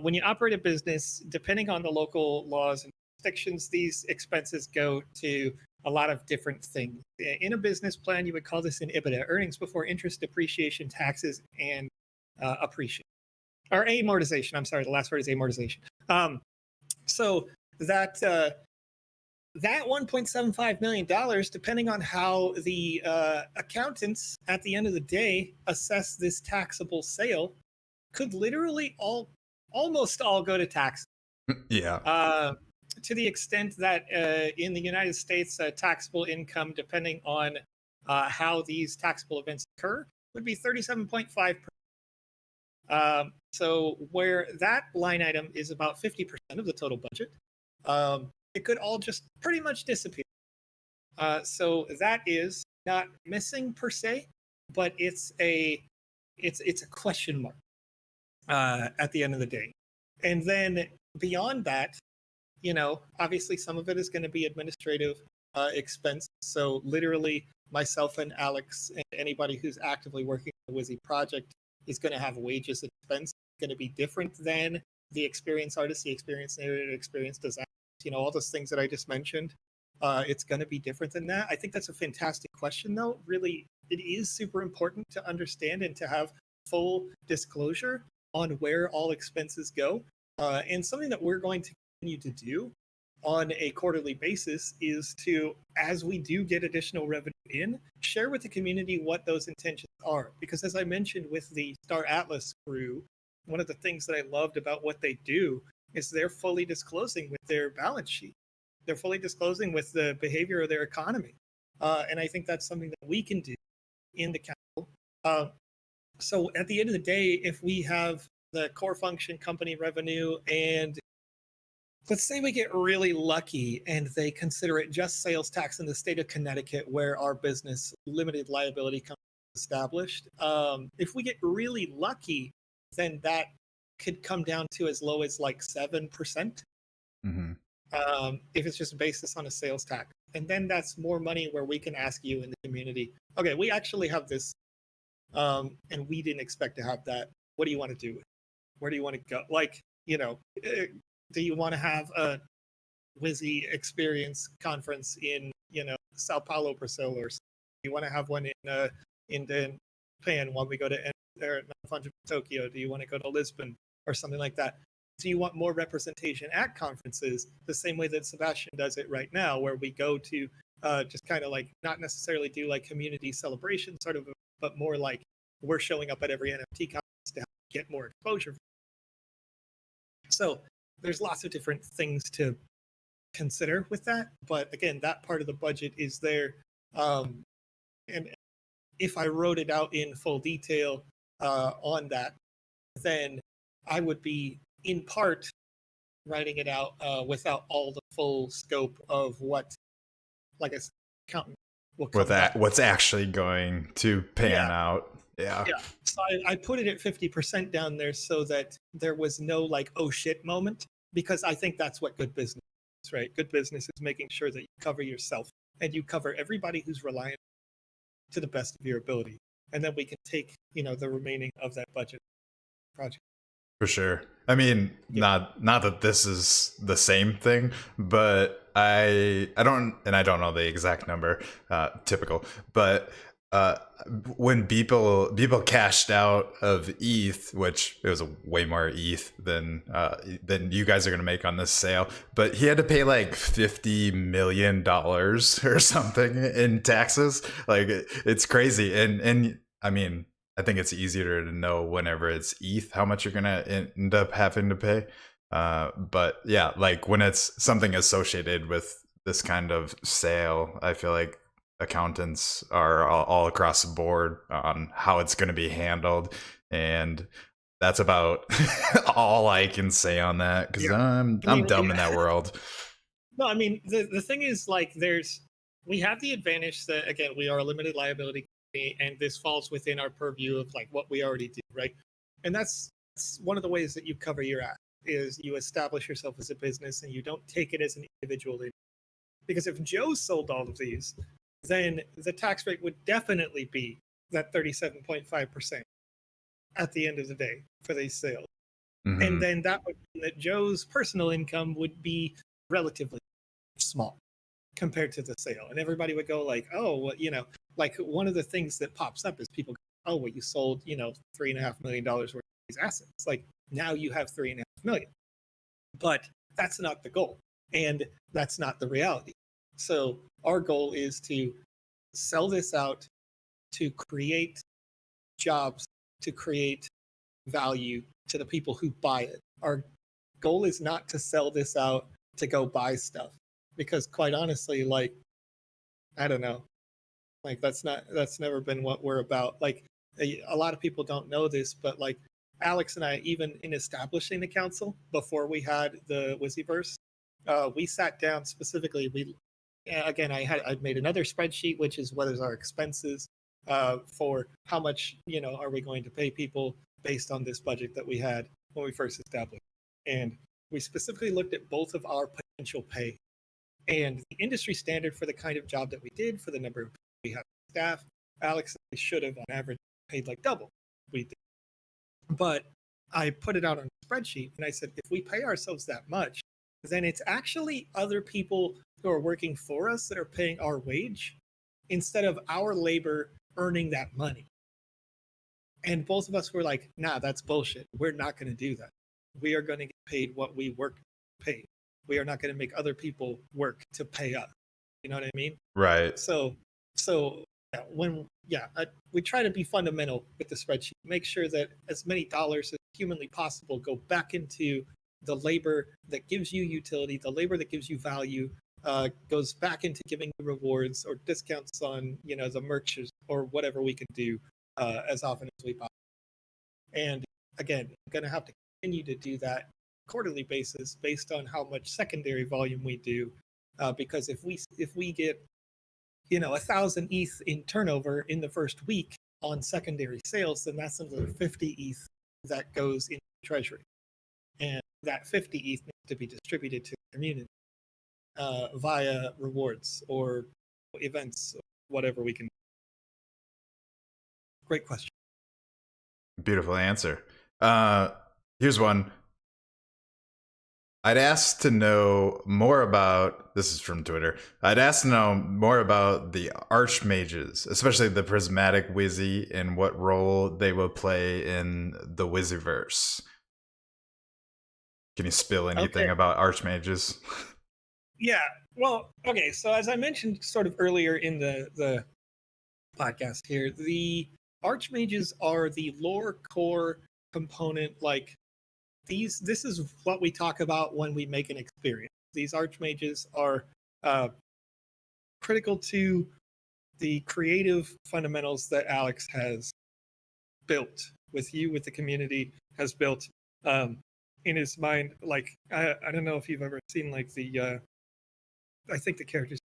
When you operate a business, depending on the local laws and jurisdictions, these expenses go to a lot of different things. In a business plan, you would call this an EBITDA, earnings before interest, depreciation, taxes, and appreciation. Or amortization. I'm sorry, the last word is amortization. So that $1.75 million, depending on how the accountants at the end of the day assess this taxable sale, could literally almost all go to tax.
Yeah.
To the extent that in the United States, taxable income, depending on how these taxable events occur, would be 37.5%. So where that line item is about 50% of the total budget, it could all just pretty much disappear. So that is not missing per se, but it's a question mark at the end of the day. And then beyond that, obviously some of it is going to be administrative expense. So literally myself and Alex and anybody who's actively working on the Wizzy project is going to have wages expense. It's going to be different than the experience artist, the experience narrator, experience design, all those things that I just mentioned. It's going to be different than that. I think that's a fantastic question, though. Really, it is super important to understand and to have full disclosure on where all expenses go. And something that we're going to continue to do on a quarterly basis is to, as we do get additional revenue in, share with the community what those intentions are. Because as I mentioned with the Star Atlas crew, one of the things that I loved about what they do is they're fully disclosing with their balance sheet. They're fully disclosing with the behavior of their economy. And I think that's something that we can do in the council. So at the end of the day, if we have the core function company revenue, and let's say we get really lucky and they consider it just sales tax in the state of Connecticut where our business limited liability company is established. If we get really lucky, then that could come down to as low as like 7%.
Mm-hmm.
If it's just basis on a sales tax. And then that's more money where we can ask you in the community, okay, we actually have this, and we didn't expect to have that. What do you want to do? Where do you want to go? Like, do you want to have a Wizzy experience conference in, Sao Paulo, Brazil, or do you want to have one in Japan when we go to Tokyo? Do you want to go to Lisbon or something like that? Do you want more representation at conferences the same way that Sebastian does it right now, where we go to just kind of like not necessarily do like community celebration sort of, but more like we're showing up at every NFT conference to get more exposure. So there's lots of different things to consider with that. But again, that part of the budget is there. And if I wrote it out in full detail on that, then I would be in part writing it out without all the full scope of what, like a accountant will come back.
What's actually going to pan out. Yeah.
So I put it at 50% down there so that there was no like, oh shit moment, because I think that's what good business is, right? Good business is making sure that you cover yourself and you cover everybody who's reliant to the best of your ability. And then we can take, the remaining of that budget project.
For sure. I mean, not that this is the same thing, but I don't know the exact number, typical, but when people cashed out of ETH, which it was a way more ETH than you guys are gonna make on this sale, but he had to pay like $50 million or something in taxes. Like it's crazy, and I mean, I think it's easier to know whenever it's ETH how much you're gonna end up having to pay. But yeah, like when it's something associated with this kind of sale, I feel like accountants are all across the board on how it's going to be handled, and that's about all I can say on that because I'm dumb in that world.
No, I mean the thing is like we have the advantage that again we are a limited liability company, and this falls within our purview of like what we already do, right? And that's one of the ways that you cover your ass is you establish yourself as a business and you don't take it as an individual. Because if Joe sold all of these, then the tax rate would definitely be that 37.5% at the end of the day for these sales. Mm-hmm. And then that would mean that Joe's personal income would be relatively small compared to the sale. And everybody would go like, oh, well, like one of the things that pops up is people go, oh, well, you sold, $3.5 million worth of these assets. Like now you have $3.5 million. But that's not the goal. And that's not the reality. So our goal is to sell this out, to create jobs, to create value to the people who buy it. Our goal is not to sell this out to go buy stuff, because quite honestly, like, I don't know, like that's never been what we're about. Like a lot of people don't know this, but like Alex and I, even in establishing the council before we had the Wizzyverse, we sat down specifically. I'd made another spreadsheet, which is what is our expenses for how much, are we going to pay people based on this budget that we had when we first established. And we specifically looked at both of our potential pay and the industry standard for the kind of job that we did, for the number of people we had staff. Alex should have on average paid like double we did. But I put it out on a spreadsheet and I said, if we pay ourselves that much, then it's actually other people who are working for us that are paying our wage instead of our labor earning that money. And both of us were like, nah, that's bullshit. We're not going to do that. We are going to get paid what we work paid. We are not going to make other people work to pay us. You know what I mean?
Right.
So we try to be fundamental with the spreadsheet. Make sure that as many dollars as humanly possible go back into the labor that gives you utility, the labor that gives you value, goes back into giving you rewards or discounts on the merch or whatever we can do as often as we possibly. And again, I'm going to have to continue to do that quarterly basis based on how much secondary volume we do, because if we get 1,000 ETH in turnover in the first week on secondary sales, then that's another 50 ETH that goes into treasury, and that 50 ETH needs to be distributed to the community via rewards or events, whatever we can. Great question.
Beautiful answer. Here's one. I'd ask to know more about, this is from Twitter, I'd ask to know more about the Archmages, especially the Prismatic Wizzy, and what role they will play in the Wizzyverse. Can you spill anything about Archmages?
Yeah, well, okay, so as I mentioned sort of earlier in the podcast here, the Archmages are the lore core component. Like, this is what we talk about when we make an experience. These Archmages are critical to the creative fundamentals that Alex has built with you, with the community, has built in his mind. Like, I don't know if you've ever seen like I think the characters,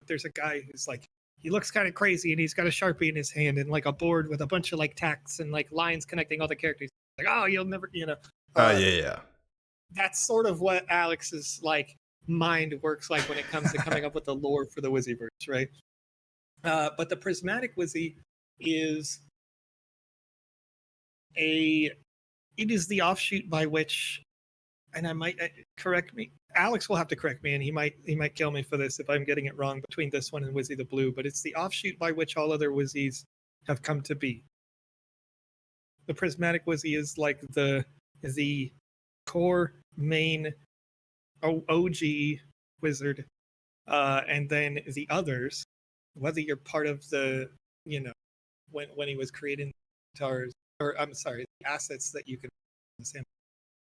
there's a guy who's like, he looks kind of crazy and he's got a Sharpie in his hand and like a board with a bunch of like tacks and like lines connecting all the characters. Like, oh, you'll never,
Yeah.
That's sort of what Alex's like mind works like when it comes to coming up with the lore for the Wizzyverse, right? But the Prismatic Wizzy is it is the offshoot by which, and I might correct me, Alex will have to correct me, and he might kill me for this if I'm getting it wrong between this one and Wizzy the Blue, but it's the offshoot by which all other Wizzies have come to be. The Prismatic Wizzy is like the core main OG wizard, and then the others, whether you're part of the, when he was creating guitars, or I'm sorry, the assets that you can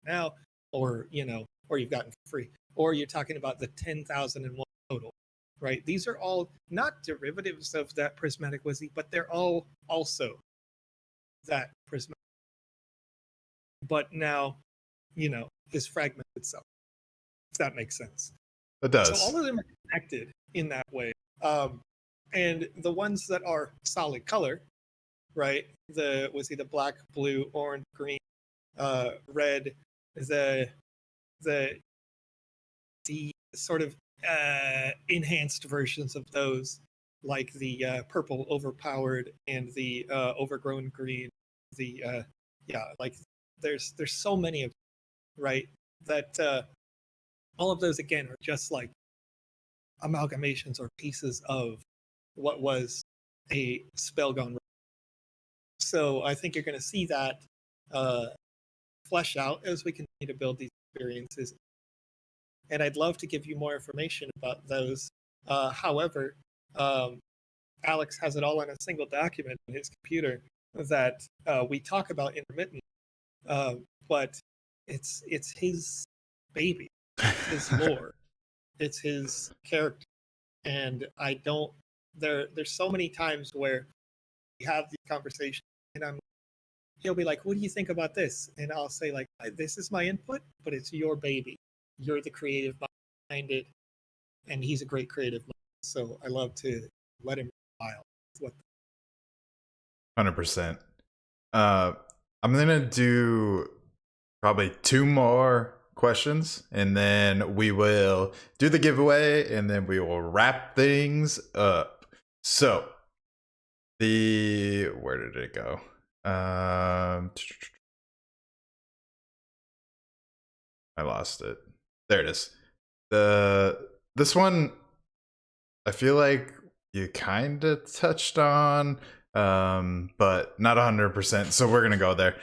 now, or or you've gotten for free, or you're talking about the 10,001 total, right? These are all not derivatives of that Prismatic Wizzy, but they're all also that Prismatic. But now, is fragmented itself. If that makes sense.
It does.
So all of them are connected in that way. And the ones that are solid color, right? Was either black, blue, orange, green, red, the sort of enhanced versions of those, like the purple overpowered and the overgrown green. The like there's so many of them, right? That all of those again are just like amalgamations or pieces of what was a spell gone wrong. So I think you're going to see that flesh out as we continue to build these experiences. And I'd love to give you more information about those. However, Alex has it all in a single document in his computer that we talk about intermittently, but it's his baby, it's his lore, it's his character, and I don't. There's so many times where we have these conversations, and he'll be like, "What do you think about this?" And I'll say like, "This is my input, but it's your baby. You're the creative behind it," and he's a great creative mind. So I love to let him file.
100%. I'm gonna do probably 2 more questions, and then we will do the giveaway, and then we will wrap things up. So where did it go? I lost it. There it is. This one I feel like you kind of touched on, but not 100%. So we're gonna go there.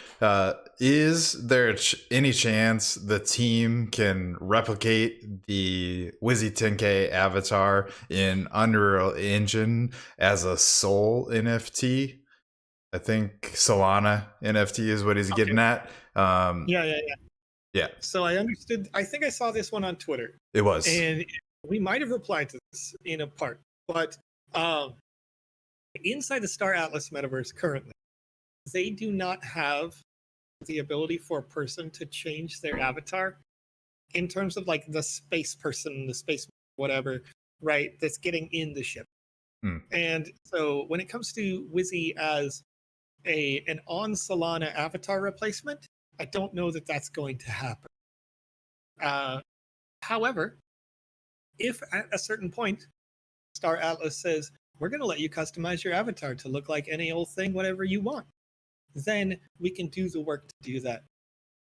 Is there any chance the team can replicate the Wizzy 10K avatar in Unreal Engine as a Soul NFT? I think Solana NFT is what he's getting at.
Yeah.
Yeah,
So I understood. I think I saw this one on Twitter,
it was.
and we might have replied to this in a part. But um, inside the Star Atlas metaverse currently, they do not have the ability for a person to change their avatar in terms of like the space person, the space whatever, right? That's getting in the ship.
Hmm.
And so when it comes to Wizzy as an on Solana avatar replacement, I don't know that that's going to happen. However, if at a certain point Star Atlas says, we're going to let you customize your avatar to look like any old thing, whatever you want, then we can do the work to do that.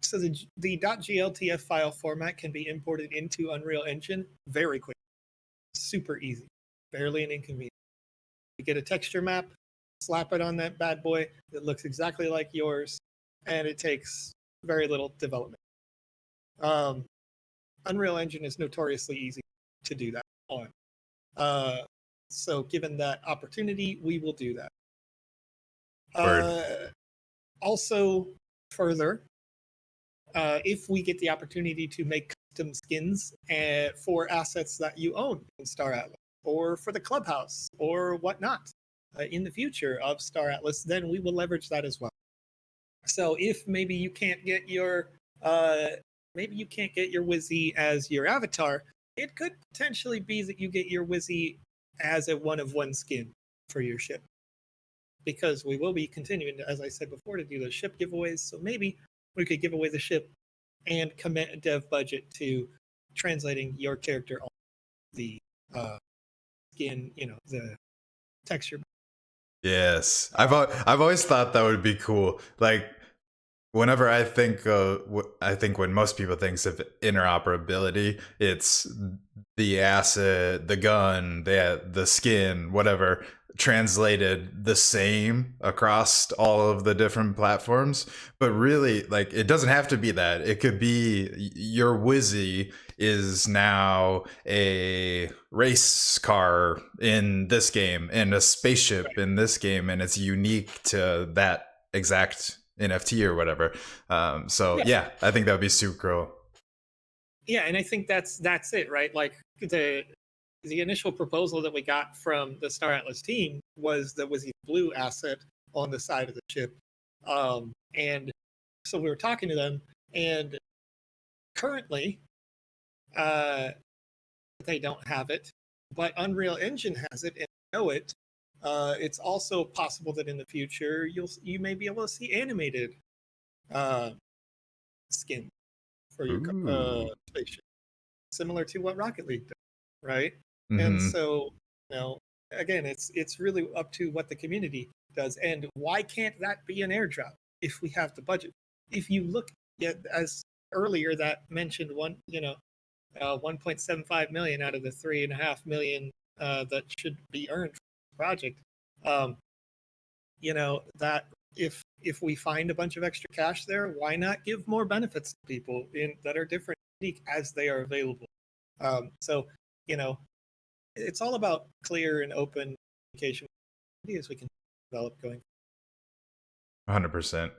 So the .gltf file format can be imported into Unreal Engine very quickly. Super easy, barely an inconvenience. You get a texture map, slap it on that bad boy, it looks exactly like yours, and it takes very little development. Unreal Engine is notoriously easy to do that on. So given that opportunity, we will do that.
Word.
Also, further, if we get the opportunity to make custom skins for assets that you own in Star Atlas, or for the clubhouse, or whatnot, in the future of Star Atlas, then we will leverage that as well. So if maybe you can't get your Wizzy as your avatar, it could potentially be that you get your Wizzy as a one-of-one skin for your ship. Because we will be continuing, as I said before, to do those ship giveaways. So maybe we could give away the ship and commit a dev budget to translating your character on the skin, the texture.
Yes, I've always thought that would be cool. Like whenever I think when most people think of interoperability, it's the asset, the gun, the skin, whatever, translated the same across all of the different platforms. But really, like, it doesn't have to be that. It could be your Wizzy is now a race car in this game and a spaceship in this game, and it's unique to that exact NFT or whatever. So yeah, I think that would be super cool.
Yeah, and I think that's it, right? Like the initial proposal that we got from the Star Atlas team was the Wizzy Blue asset on the side of the ship, and so we were talking to them, and currently, they don't have it, but Unreal Engine has it, and know it. It's also possible that in the future you may be able to see animated skin for your spaceship, similar to what Rocket League does, right? And so, again, it's really up to what the community does, and why can't that be an airdrop if we have the budget? If you look at, as earlier that mentioned, 1.75 million out of the 3.5 million that should be earned from the project. That if we find a bunch of extra cash there, why not give more benefits to people that are different, unique as they are available? So, it's all about clear and open communication as we can develop going.
100%.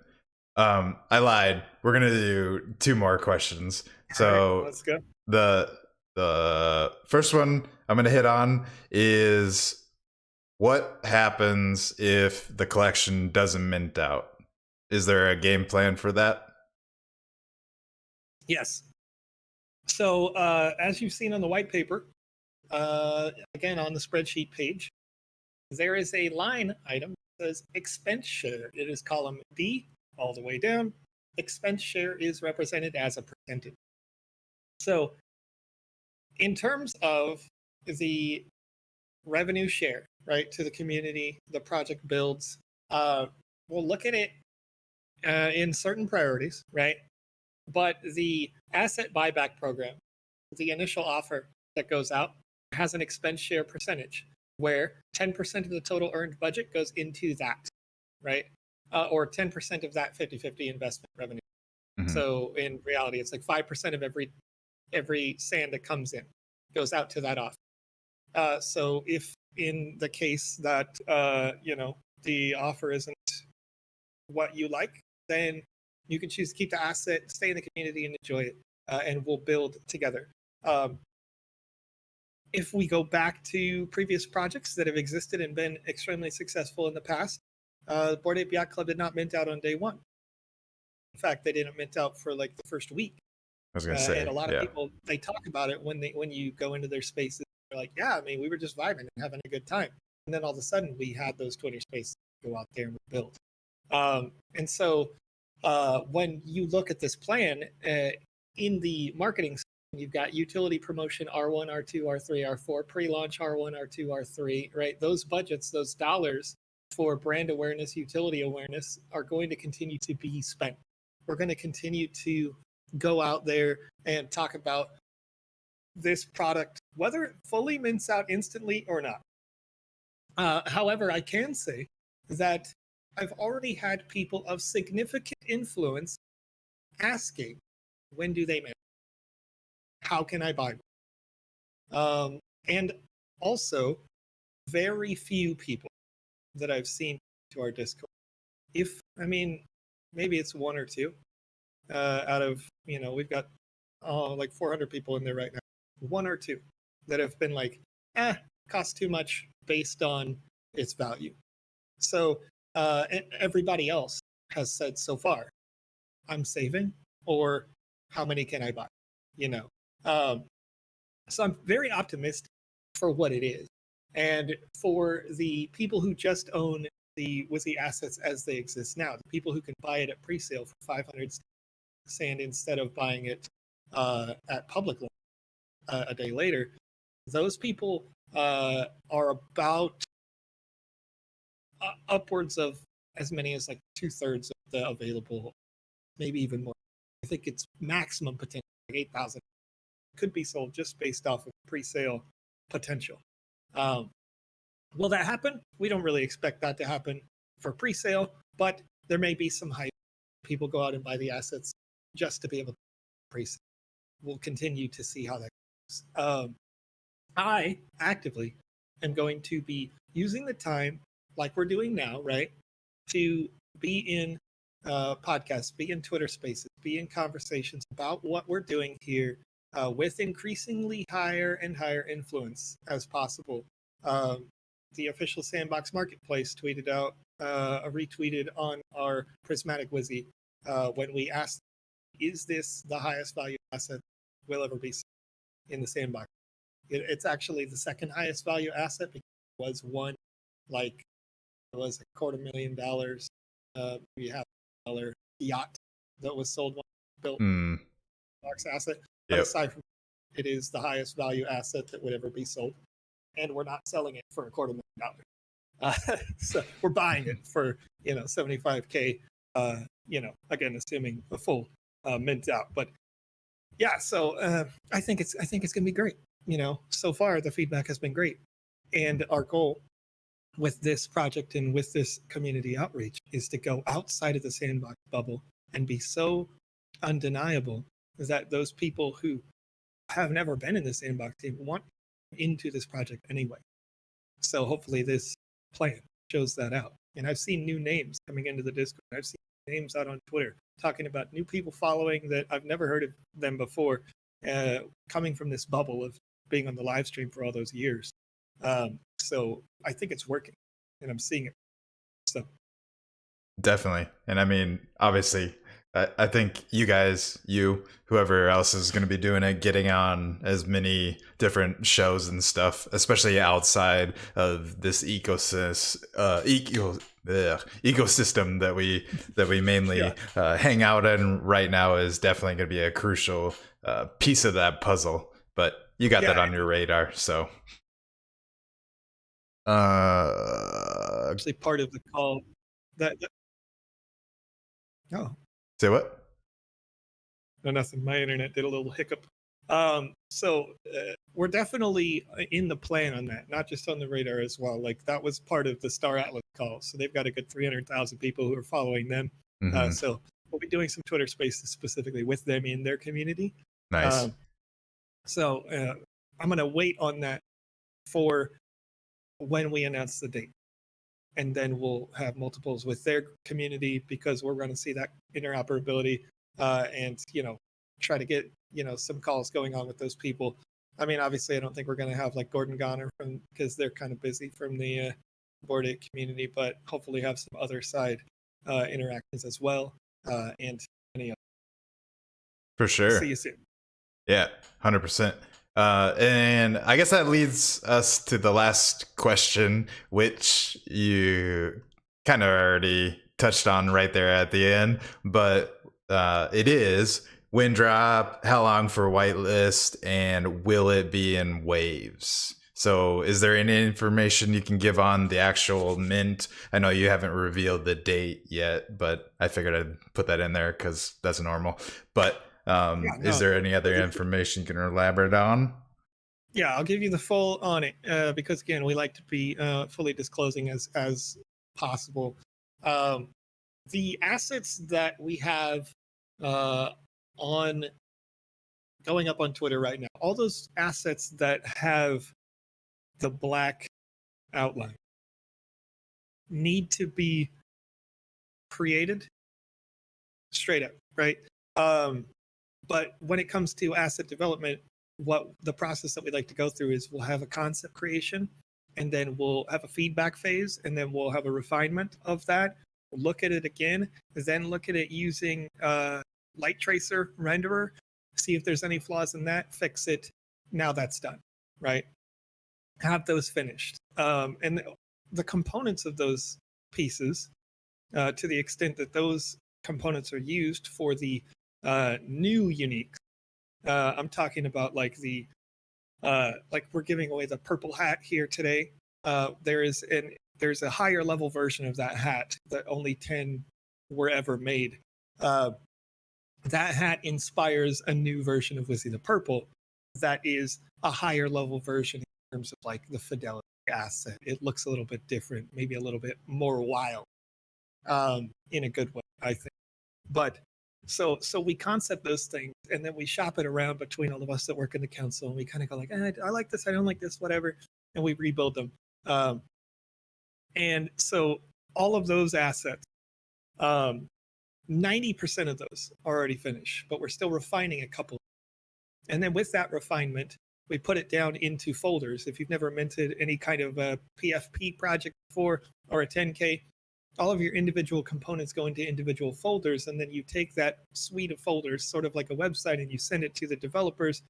I lied. We're gonna do two more questions. So
let's go.
The first one I'm gonna hit on is what happens if the collection doesn't mint out? Is there a game plan for that?
Yes. So as you've seen on the white paper, again on the spreadsheet page, there is a line item that says expense share. It is column D all the way down. Expense share is represented as a percentage. So in terms of the revenue share, right, to the community, the project builds, we'll look at it in certain priorities, right? But the asset buyback program, the initial offer that goes out, has an expense share percentage where 10% of the total earned budget goes into that, right? Or 10% of that 50-50 investment revenue.
Mhm.
So in reality, it's like 5% of every sand that comes in goes out to that offer. So if in the case that the offer isn't what you like, then you can choose to keep the asset, stay in the community, and enjoy it, and we'll build together. Um, if we go back to previous projects that have existed and been extremely successful in the past, the Bored Ape Yacht Club did not mint out on day one. In fact, they didn't mint out for like the first week.
I was gonna
And
say,
a lot of
yeah.
people, they talk about it when you go into their spaces. They're like, yeah, I mean, we were just vibing and having a good time, and then all of a sudden we had those Twitter spaces go out there and build. And so when you look at this plan in the marketing, you've got utility promotion R1, R2, R3, R4, pre-launch R1, R2, R3, right? Those budgets, those dollars for brand awareness, utility awareness are going to continue to be spent. We're going to continue to go out there and talk about this product, whether it fully mints out instantly or not. However, I can say that I've already had people of significant influence asking, when do they mint? How can I buy one? And also, very few people that I've seen to our Discord. I mean, maybe it's one or two out of, we've got like 400 people in there right now. One or two that have been like, costs too much based on its value. So everybody else has said so far, I'm saving, or how many can I buy? So I'm very optimistic for what it is. And for the people who just own the Wizzy assets as they exist now, the people who can buy it at pre-sale for 500 sand instead of buying it at public a day later, those people are about upwards of as many as like 2/3 of the available, maybe even more. I think it's maximum potential, like 8,000 could be sold just based off of pre-sale potential. Will that happen? We don't really expect that to happen for pre-sale, but there may be some hype. People go out and buy the assets just to be able to pre-sale. We'll continue to see how that goes. I actively am going to be using the time like we're doing now, right, to be in podcasts, be in Twitter spaces, be in conversations about what we're doing here with increasingly higher and higher influence as possible. The official Sandbox Marketplace tweeted out, retweeted on our Prismatic Wizzy when we asked, is this the highest value asset will ever be in the Sandbox? It's actually the second highest value asset because it was one, like, it was $250,000, maybe $500,000 yacht that was sold, built box asset. But aside from it is the highest value asset that would ever be sold, and we're not selling it for $250,000. So we're buying it for $75K. Again, assuming a full mint out. But yeah, so I think it's gonna be great. So far the feedback has been great, and our goal with this project and with this community outreach is to go outside of the sandbox bubble and be so undeniable that those people who have never been in the sandbox team want into this project anyway. So hopefully this plan shows that out. And I've seen new names coming into the Discord. I've seen names out on Twitter talking about new people following that I've never heard of them before, coming from this bubble of being on the live stream for all those years. So I think it's working, and I'm seeing it. So
definitely. And I mean, obviously, I think you guys, whoever else is going to be doing it, getting on as many different shows and stuff, especially outside of this ecosystem that we mainly hang out in right now, is definitely going to be a crucial piece of that puzzle. But you got that on your radar, so.
Actually, part of the call that. Oh.
Say what?
No, nothing. My internet did a little hiccup. We're definitely in the plan on that, not just on the radar as well. Like that was part of the Star Atlas call. So they've got a good 300,000 people who are following them.
Mm-hmm.
So we'll be doing some Twitter spaces specifically with them in their community.
Nice.
I'm going to wait on that for when we announce the date. And then we'll have multiples with their community because we're going to see that interoperability and, try to get, some calls going on with those people. I mean, obviously, I don't think we're going to have like Gordon Goner because they're kind of busy from the Bored Ape community, but hopefully have some other side interactions as well. And any other.
For sure.
See you soon.
Yeah, 100%. And I guess that leads us to the last question, which you kind of already touched on right there at the end, but it is when drop, how long for whitelist, and will it be in waves? So is there any information you can give on the actual mint? I know you haven't revealed the date yet, but I figured I'd put that in there because that's normal. But is there any other information you can elaborate on?
Yeah, I'll give you the full on it because again, we like to be fully disclosing as possible. The assets that we have on going up on Twitter right now, all those assets that have the black outline need to be created straight up, right? But when it comes to asset development, what the process that we like to go through is we'll have a concept creation, and then we'll have a feedback phase, and then we'll have a refinement of that. We'll look at it again, then look at it using light tracer renderer, see if there's any flaws in that, fix it. Now that's done, right? Have those finished. And the components of those pieces, to the extent that those components are used for the new uniques, I'm talking about like like we're giving away the purple hat here today. There's a higher level version of that hat that only 10 were ever made. That hat inspires a new version of Wizzy the Purple that is a higher level version in terms of like the fidelity asset. It looks a little bit different, maybe a little bit more wild, in a good way, I think. But so we concept those things and then we shop it around between all of us that work in the council, and we kind of go like, I like this, I don't like this, whatever, and we rebuild them. And so all of those assets, 90% of those are already finished, but we're still refining a couple. And then with that refinement, we put it down into folders. If you've never minted any kind of a PFP project before or a 10K, all of your individual components go into individual folders, and then you take that suite of folders, sort of like a website, and you send it to the developers,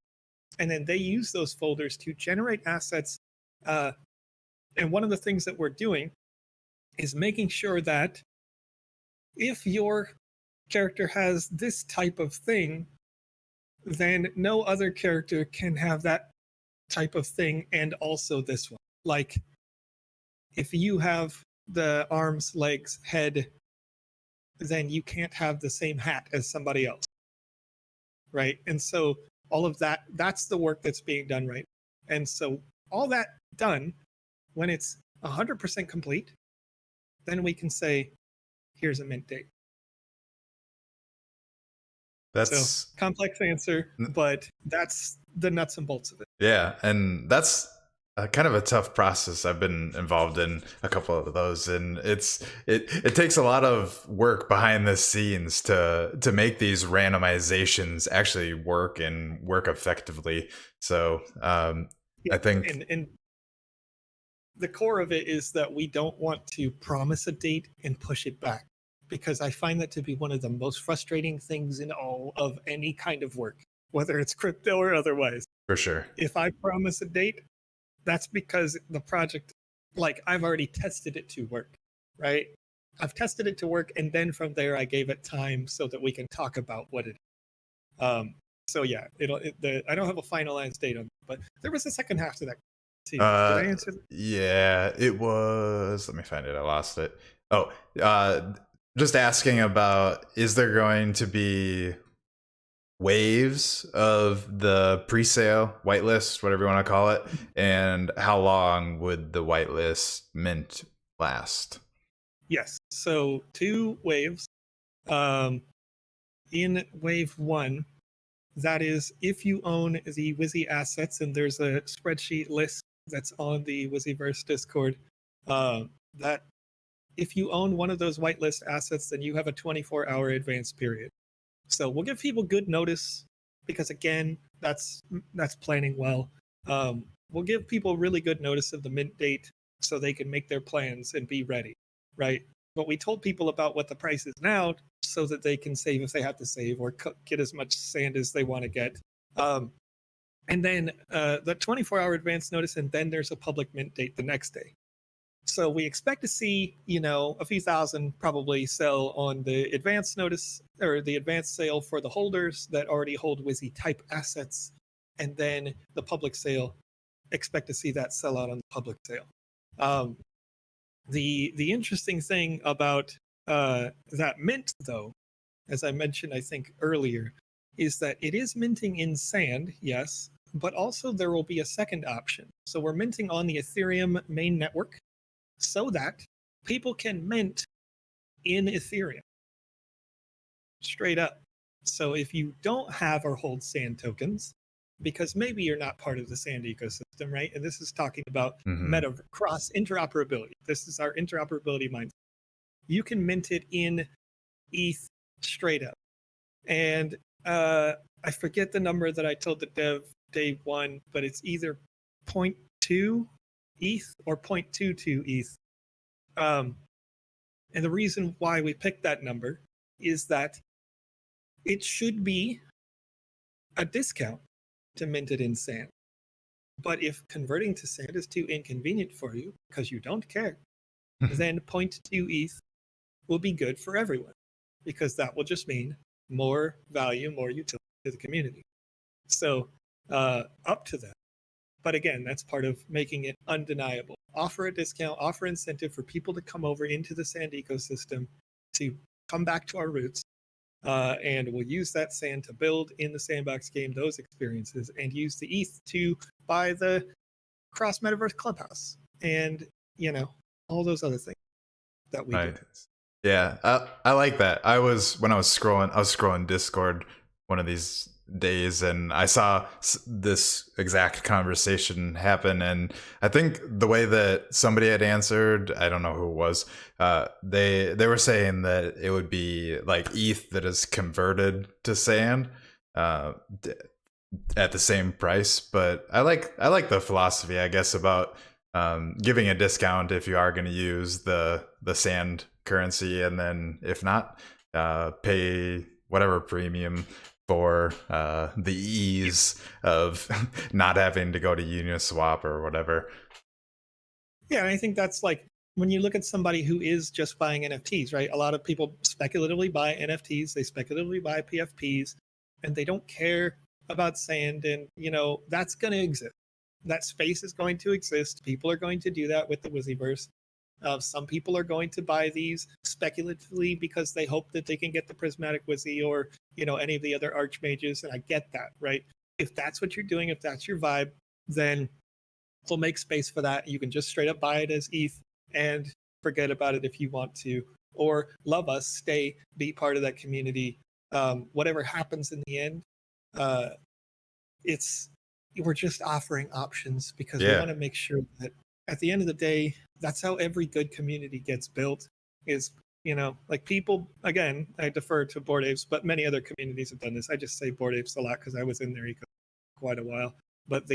and then they use those folders to generate assets. And one of the things that we're doing is making sure that if your character has this type of thing, then no other character can have that type of thing and also this one. Like if you have the arms, legs, head, then you can't have the same hat as somebody else, right? And so all of that, that's the work that's being done right. And so all that done, when it's 100% complete, then we can say, here's a mint date.
That's
so complex answer, but that's the nuts and bolts of it.
Yeah, and that's kind of a tough process. I've been involved in a couple of those, and it takes a lot of work behind the scenes to make these randomizations actually work and work effectively. So I think
and the core of it is that we don't want to promise a date and push it back, because I find that to be one of the most frustrating things in all of any kind of work, whether it's crypto or otherwise.
For sure.
If I promise a date, that's because the project, like I've already tested it to work, right? I've tested it to work, and then from there I gave it time so that we can talk about what it is. So yeah, I don't have a finalized date on it, but there was a second half to that too. Did I answer that?
Yeah, it was, let me find it, I lost it. Oh, just asking about, is there going to be waves of the pre-sale whitelist, whatever you want to call it, and how long would the whitelist mint last?
Yes. So 2 waves. Um, in wave 1, that is if you own the Wizzy assets, and there's a spreadsheet list that's on the Wizzyverse Discord. That if you own one of those whitelist assets, then you have a 24-hour advance period. So we'll give people good notice because again, that's planning well. We'll give people really good notice of the mint date so they can make their plans and be ready, right? But we told people about what the price is now so that they can save if they have to save or get as much sand as they want to get. And then the 24-hour advance notice, and then there's a public mint date the next day. So we expect to see, a few thousand probably sell on the advance notice or the advance sale for the holders that already hold Wizzy type assets. And then the public sale, expect to see that sell out on the public sale. The interesting thing about that mint, though, as I mentioned, I think earlier, is that it is minting in sand, yes, but also there will be a second option. So we're minting on the Ethereum main network so that people can mint in Ethereum straight up. So if you don't have or hold sand tokens, because maybe you're not part of the sand ecosystem, right? And this is talking about meta cross interoperability. This is our interoperability mindset. You can mint it in ETH straight up. And I forget the number that I told the dev day one, but it's either 0.2 ETH or 0.22 ETH. And the reason why we picked that number is that it should be a discount to mint it in sand. But if converting to sand is too inconvenient for you because you don't care, then 0.2 ETH will be good for everyone because that will just mean more value, more utility to the community. So up to that. But again, that's part of making it undeniable. Offer a discount, offer incentive for people to come over into the sand ecosystem to come back to our roots. And we'll use that sand to build in the sandbox game those experiences and use the ETH to buy the cross metaverse clubhouse and, all those other things that we do.
Yeah, I like that. I was scrolling Discord one of these days, and I saw this exact conversation happen. And I think the way that somebody had answered, I don't know who it was, they were saying that it would be like ETH that is converted to sand at the same price. But I like the philosophy, I guess, about giving a discount if you are going to use the sand currency, and then if not, pay whatever premium for the ease of not having to go to Uniswap or whatever.
Yeah, and I think that's like when you look at somebody who is just buying NFTs, right? A lot of people speculatively buy NFTs, they speculatively buy PFPs, and they don't care about sand. And, that's going to exist. That space is going to exist. People are going to do that with the Wizzyverse. Some people are going to buy these speculatively because they hope that they can get the Prismatic Wizzy or, any of the other Archmages. And I get that, right? If that's what you're doing, if that's your vibe, then we'll make space for that. You can just straight up buy it as ETH and forget about it if you want to, or love us, stay, be part of that community. Whatever happens in the end, we're just offering options because we want to make sure that at the end of the day, that's how every good community gets built is, like people, again, I defer to Bored Apes, but many other communities have done this. I just say Bored Apes a lot because I was in their eco quite a while. But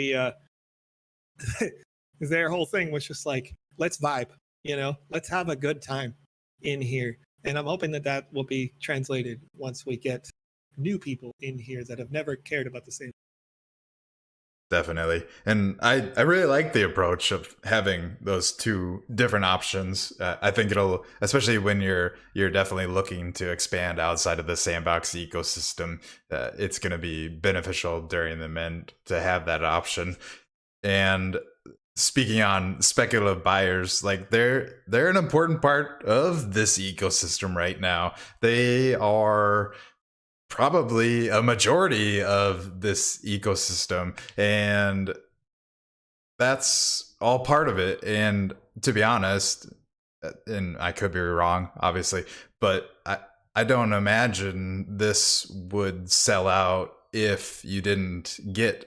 their whole thing was just like, let's vibe, let's have a good time in here. And I'm hoping that will be translated once we get new people in here that have never cared about the same.
Definitely. And I really like the approach of having those two different options. I think it'll, especially when you're definitely looking to expand outside of the sandbox ecosystem, it's going to be beneficial during the mint to have that option. And speaking on speculative buyers, like they're an important part of this ecosystem right now. They are probably a majority of this ecosystem, and that's all part of it. And to be honest, and I could be wrong, obviously, but I don't imagine this would sell out if you didn't get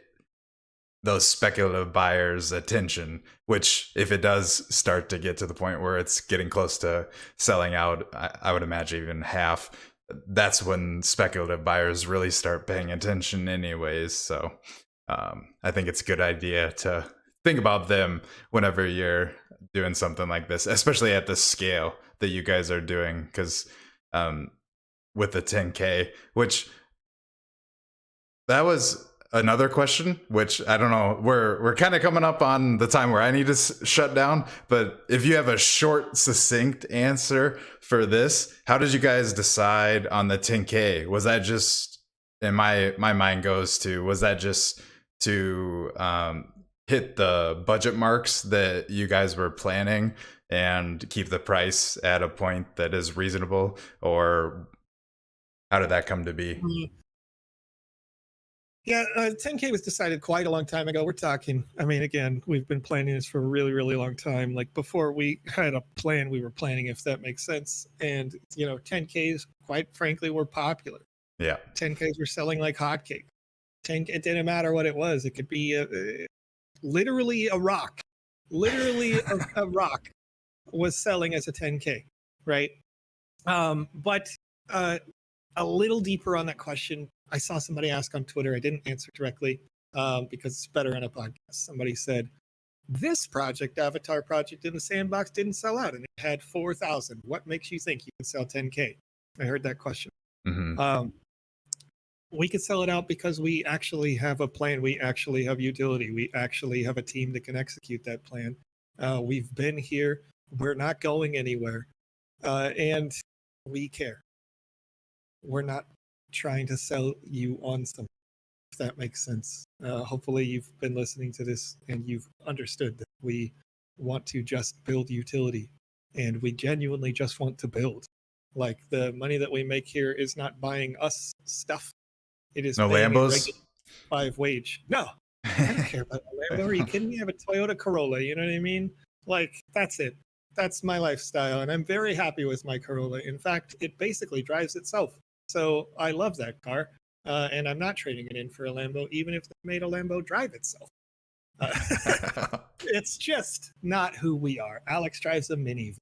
those speculative buyers' attention, which if it does start to get to the point where it's getting close to selling out, I would imagine even half, that's when speculative buyers really start paying attention anyways. So I think it's a good idea to think about them whenever you're doing something like this, especially at the scale that you guys are doing, because with the 10K, which that was another question, which I don't know. We're kind of coming up on the time where I need to shut down. But if you have a short, succinct answer for this, how did you guys decide on the 10K? Was that just, and my mind goes to, was that just to hit the budget marks that you guys were planning and keep the price at a point that is reasonable, or how did that come to be?
Yeah, 10K was decided quite a long time ago. We're talking, I mean, again, we've been planning this for a really, really long time. Like before we had a plan, we were planning, if that makes sense. And, 10Ks, quite frankly, were popular.
Yeah.
10Ks were selling like hotcakes. It didn't matter what it was. It could be literally a rock. Literally a rock was selling as a 10K, right? But a little deeper on that question, I saw somebody ask on Twitter. I didn't answer directly because it's better on a podcast. Somebody said, this project, Avatar project in the sandbox, didn't sell out and it had 4,000. What makes you think you can sell 10K? I heard that question.
Mm-hmm.
We could sell it out because we actually have a plan. We actually have utility. We actually have a team that can execute that plan. We've been here. We're not going anywhere. And we care. We're not trying to sell you on something, if that makes sense. Hopefully you've been listening to this and you've understood that we want to just build utility, and we genuinely just want to build. Like the money that we make here is not buying us stuff. It is
No
paying a
Lambos?
regular 5 wage. No, I don't care about a Lambo. Are you kidding me? I have a Toyota Corolla. You know what I mean? Like, that's it. That's my lifestyle. And I'm very happy with my Corolla. In fact, it basically drives itself. So I love that car. And I'm not trading it in for a Lambo, even if they made a Lambo drive itself. It's just not who we are. Alex drives a minivan.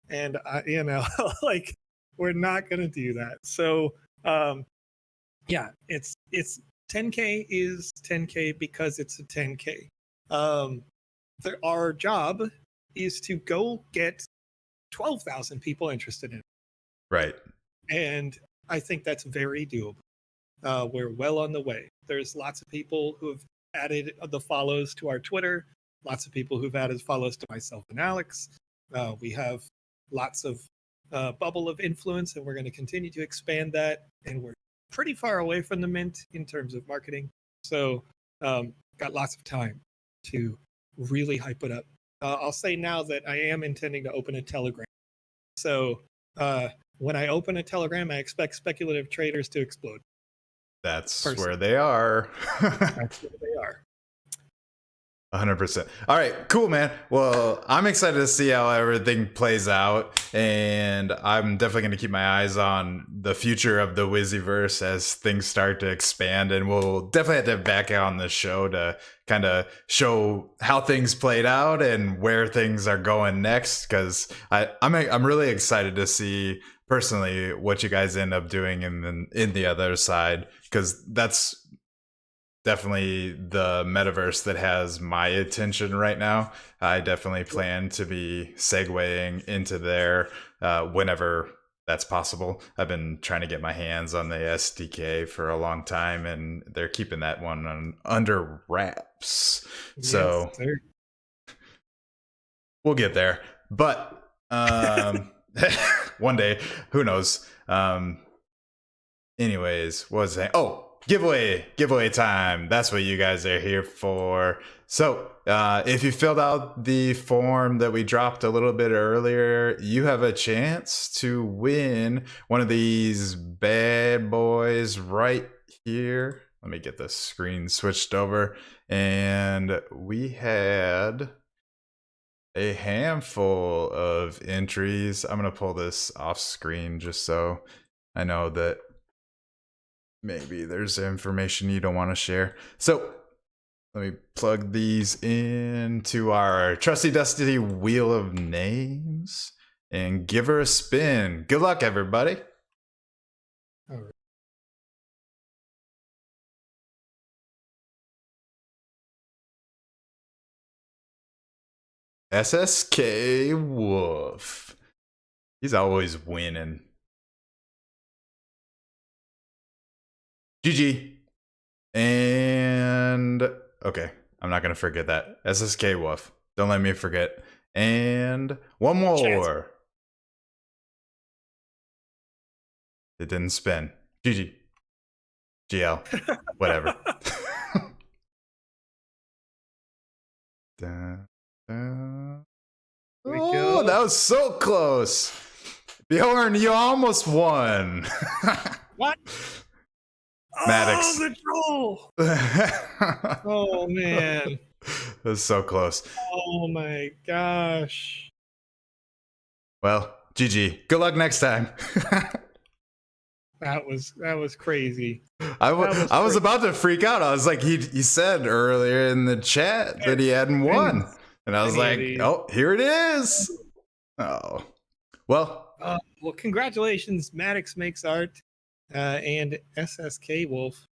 And, like, we're not going to do that. So, yeah, it's 10K is 10K because it's a 10K. Our job is to go get 12,000 people interested in it.
Right.
And I think that's very doable. We're well on the way. There's lots of people who have added the follows to our Twitter, lots of people who've added follows to myself and Alex. We have lots of bubble of influence, and we're going to continue to expand that. And we're pretty far away from the mint in terms of marketing. So got lots of time to really hype it up. I'll say now that I am intending to open a Telegram. So when I open a Telegram, I expect speculative traders to explode.
That's where they are.
That's where they are.
100%. All right, cool, man. Well, I'm excited to see how everything plays out, and I'm definitely going to keep my eyes on the future of the Wizzyverse as things start to expand, and we'll definitely have to have back on the show to kind of show how things played out and where things are going next, because I'm really excited to see personally what you guys end up doing in the other side, because that's definitely the metaverse that has my attention right now. I definitely plan to be segueing into there whenever that's possible. I've been trying to get my hands on the SDK for a long time, and they're keeping that one under wraps. So
yes,
we'll get there. But one day, who knows? Anyways, what was I saying? Oh, giveaway time. That's what you guys are here for. So if you filled out the form that we dropped a little bit earlier, you have a chance to win one of these bad boys right here. Let me get the screen switched over. And we had a handful of entries. I'm going to pull this off screen just so I know that maybe there's information you don't want to share. So let me plug these into our trusty dusty wheel of names and give her a spin. Good luck, everybody.
All right.
SSK Wolf. He's always winning. GG. And okay, I'm not gonna forget that. SSK Wolf. Don't let me forget. And one more. It didn't spin. GG. GL. Whatever. Oh, that was so close. Bjorn, you almost won.
What?
Maddox.
Oh, the troll. Oh, man.
That was so close.
Oh, my gosh.
Well, GG. Good luck next time.
That was crazy.
I was about to freak out. I was like, he said earlier in the chat that he hadn't won. And I was like, oh, here it is. Oh. Well,
congratulations, Maddox Makes Art and SSK Wolf.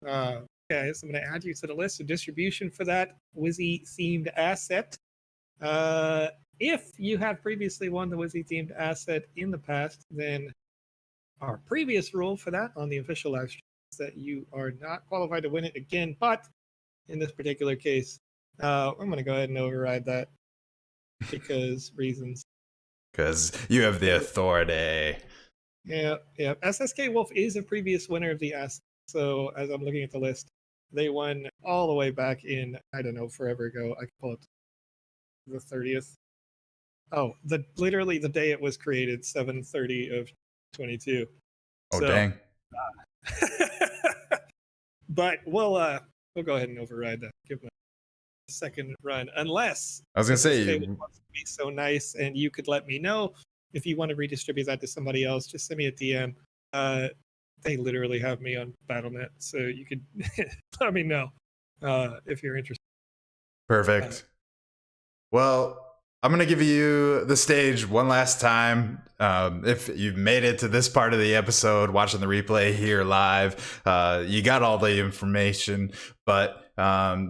Guys, I'm going to add you to the list of distribution for that Wizzy themed asset. If you have previously won the Wizzy themed asset in the past, then our previous rule for that on the official live stream is that you are not qualified to win it again. But in this particular case, I'm going to go ahead and override that because reasons.
Because you have the authority.
Yeah. SSK Wolf is a previous winner of the asset. So as I'm looking at the list, they won all the way back in, I don't know, forever ago. I can pull up the 30th. Oh, literally the day it was created, 7/30 of 22.
Oh, dang.
But we'll go ahead and override that. Give them a second run, unless
I was gonna say
wants to be so nice, and you could let me know if you want to redistribute that to somebody else. Just send me a DM. They literally have me on BattleNet, so you could let me know if you're interested.
Perfect. Well, I'm going to give you the stage one last time. If you've made it to this part of the episode, watching the replay here live, you got all the information, but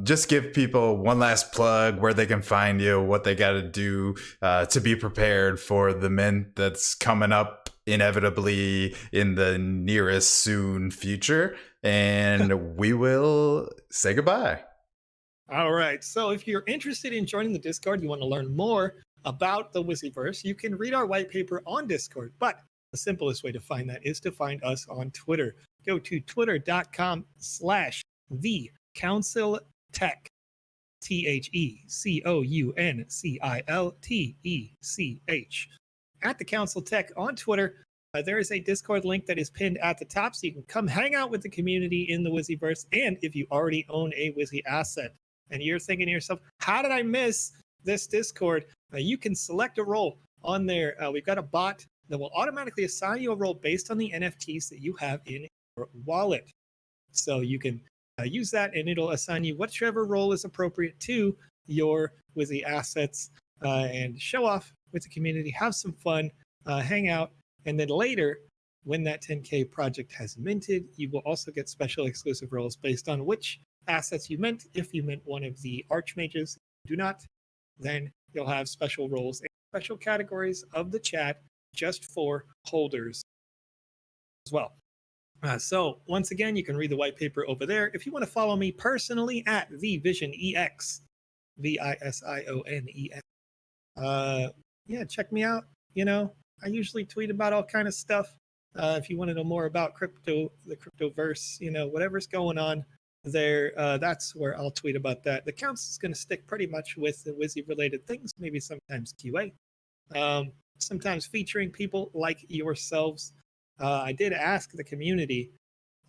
just give people one last plug where they can find you, what they got to do to be prepared for the mint that's coming up inevitably in the nearest soon future. And we will say goodbye.
All right. So if you're interested in joining the Discord, you want to learn more about the Wizzyverse, you can read our white paper on Discord. But the simplest way to find that is to find us on Twitter. Go to twitter.com/thecounciltech, TheCouncilTech. At the Council Tech on Twitter, there is a Discord link that is pinned at the top, so you can come hang out with the community in the Wizzyverse. And if you already own a Wizzy asset, and you're thinking to yourself, how did I miss this Discord? You can select a role on there. We've got a bot that will automatically assign you a role based on the NFTs that you have in your wallet. So you can use that, and it'll assign you whichever role is appropriate to your Wizzy assets and show off with the community, have some fun, hang out. And then later, when that 10K project has minted, you will also get special exclusive roles based on which assets you mint. If you mint one of the archmages, do not, then you'll have special roles and special categories of the chat just for holders as well. So once again, you can read the white paper over there. If you want to follow me personally at TheVisionEX, VISIONEX, yeah, check me out. I usually tweet about all kind of stuff. If you want to know more about crypto, the cryptoverse, whatever's going on there, that's where I'll tweet about that. The accounts is going to stick pretty much with the Wizzy related things, maybe sometimes QA, sometimes featuring people like yourselves. I did ask the community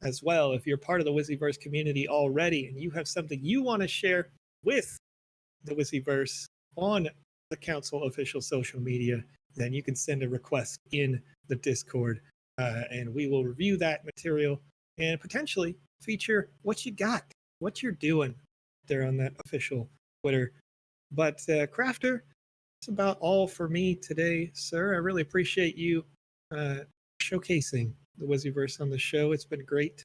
as well, if you're part of the Wizzyverse community already and you have something you want to share with the Wizzyverse on the council official social media, then you can send a request in the Discord, and we will review that material and potentially feature what you got, what you're doing there on that official Twitter. But Crafter, that's about all for me today, sir. I really appreciate you showcasing the Wizzyverse on the show. It's been great,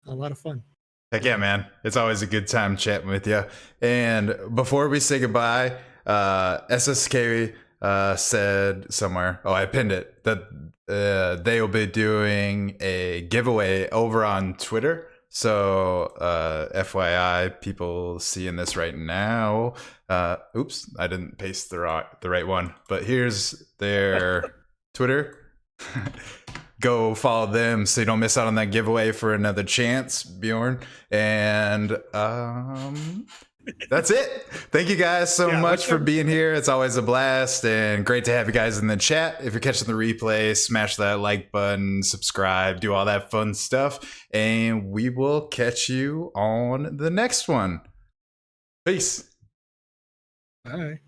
a lot of fun.
Heck yeah, man. It's always a good time chatting with you. And before we say goodbye, SSK said somewhere, oh, I pinned it, that they will be doing a giveaway over on Twitter. So FYI, people seeing this right now. Oops, I didn't paste the right one. But here's their Twitter. Go follow them so you don't miss out on that giveaway for another chance, Bjorn. And that's it. Thank you guys so much for being here. It's always a blast and great to have you guys in the chat. If you're catching the replay, smash that like button, subscribe, do all that fun stuff. And we will catch you on the next one. Peace.
Bye.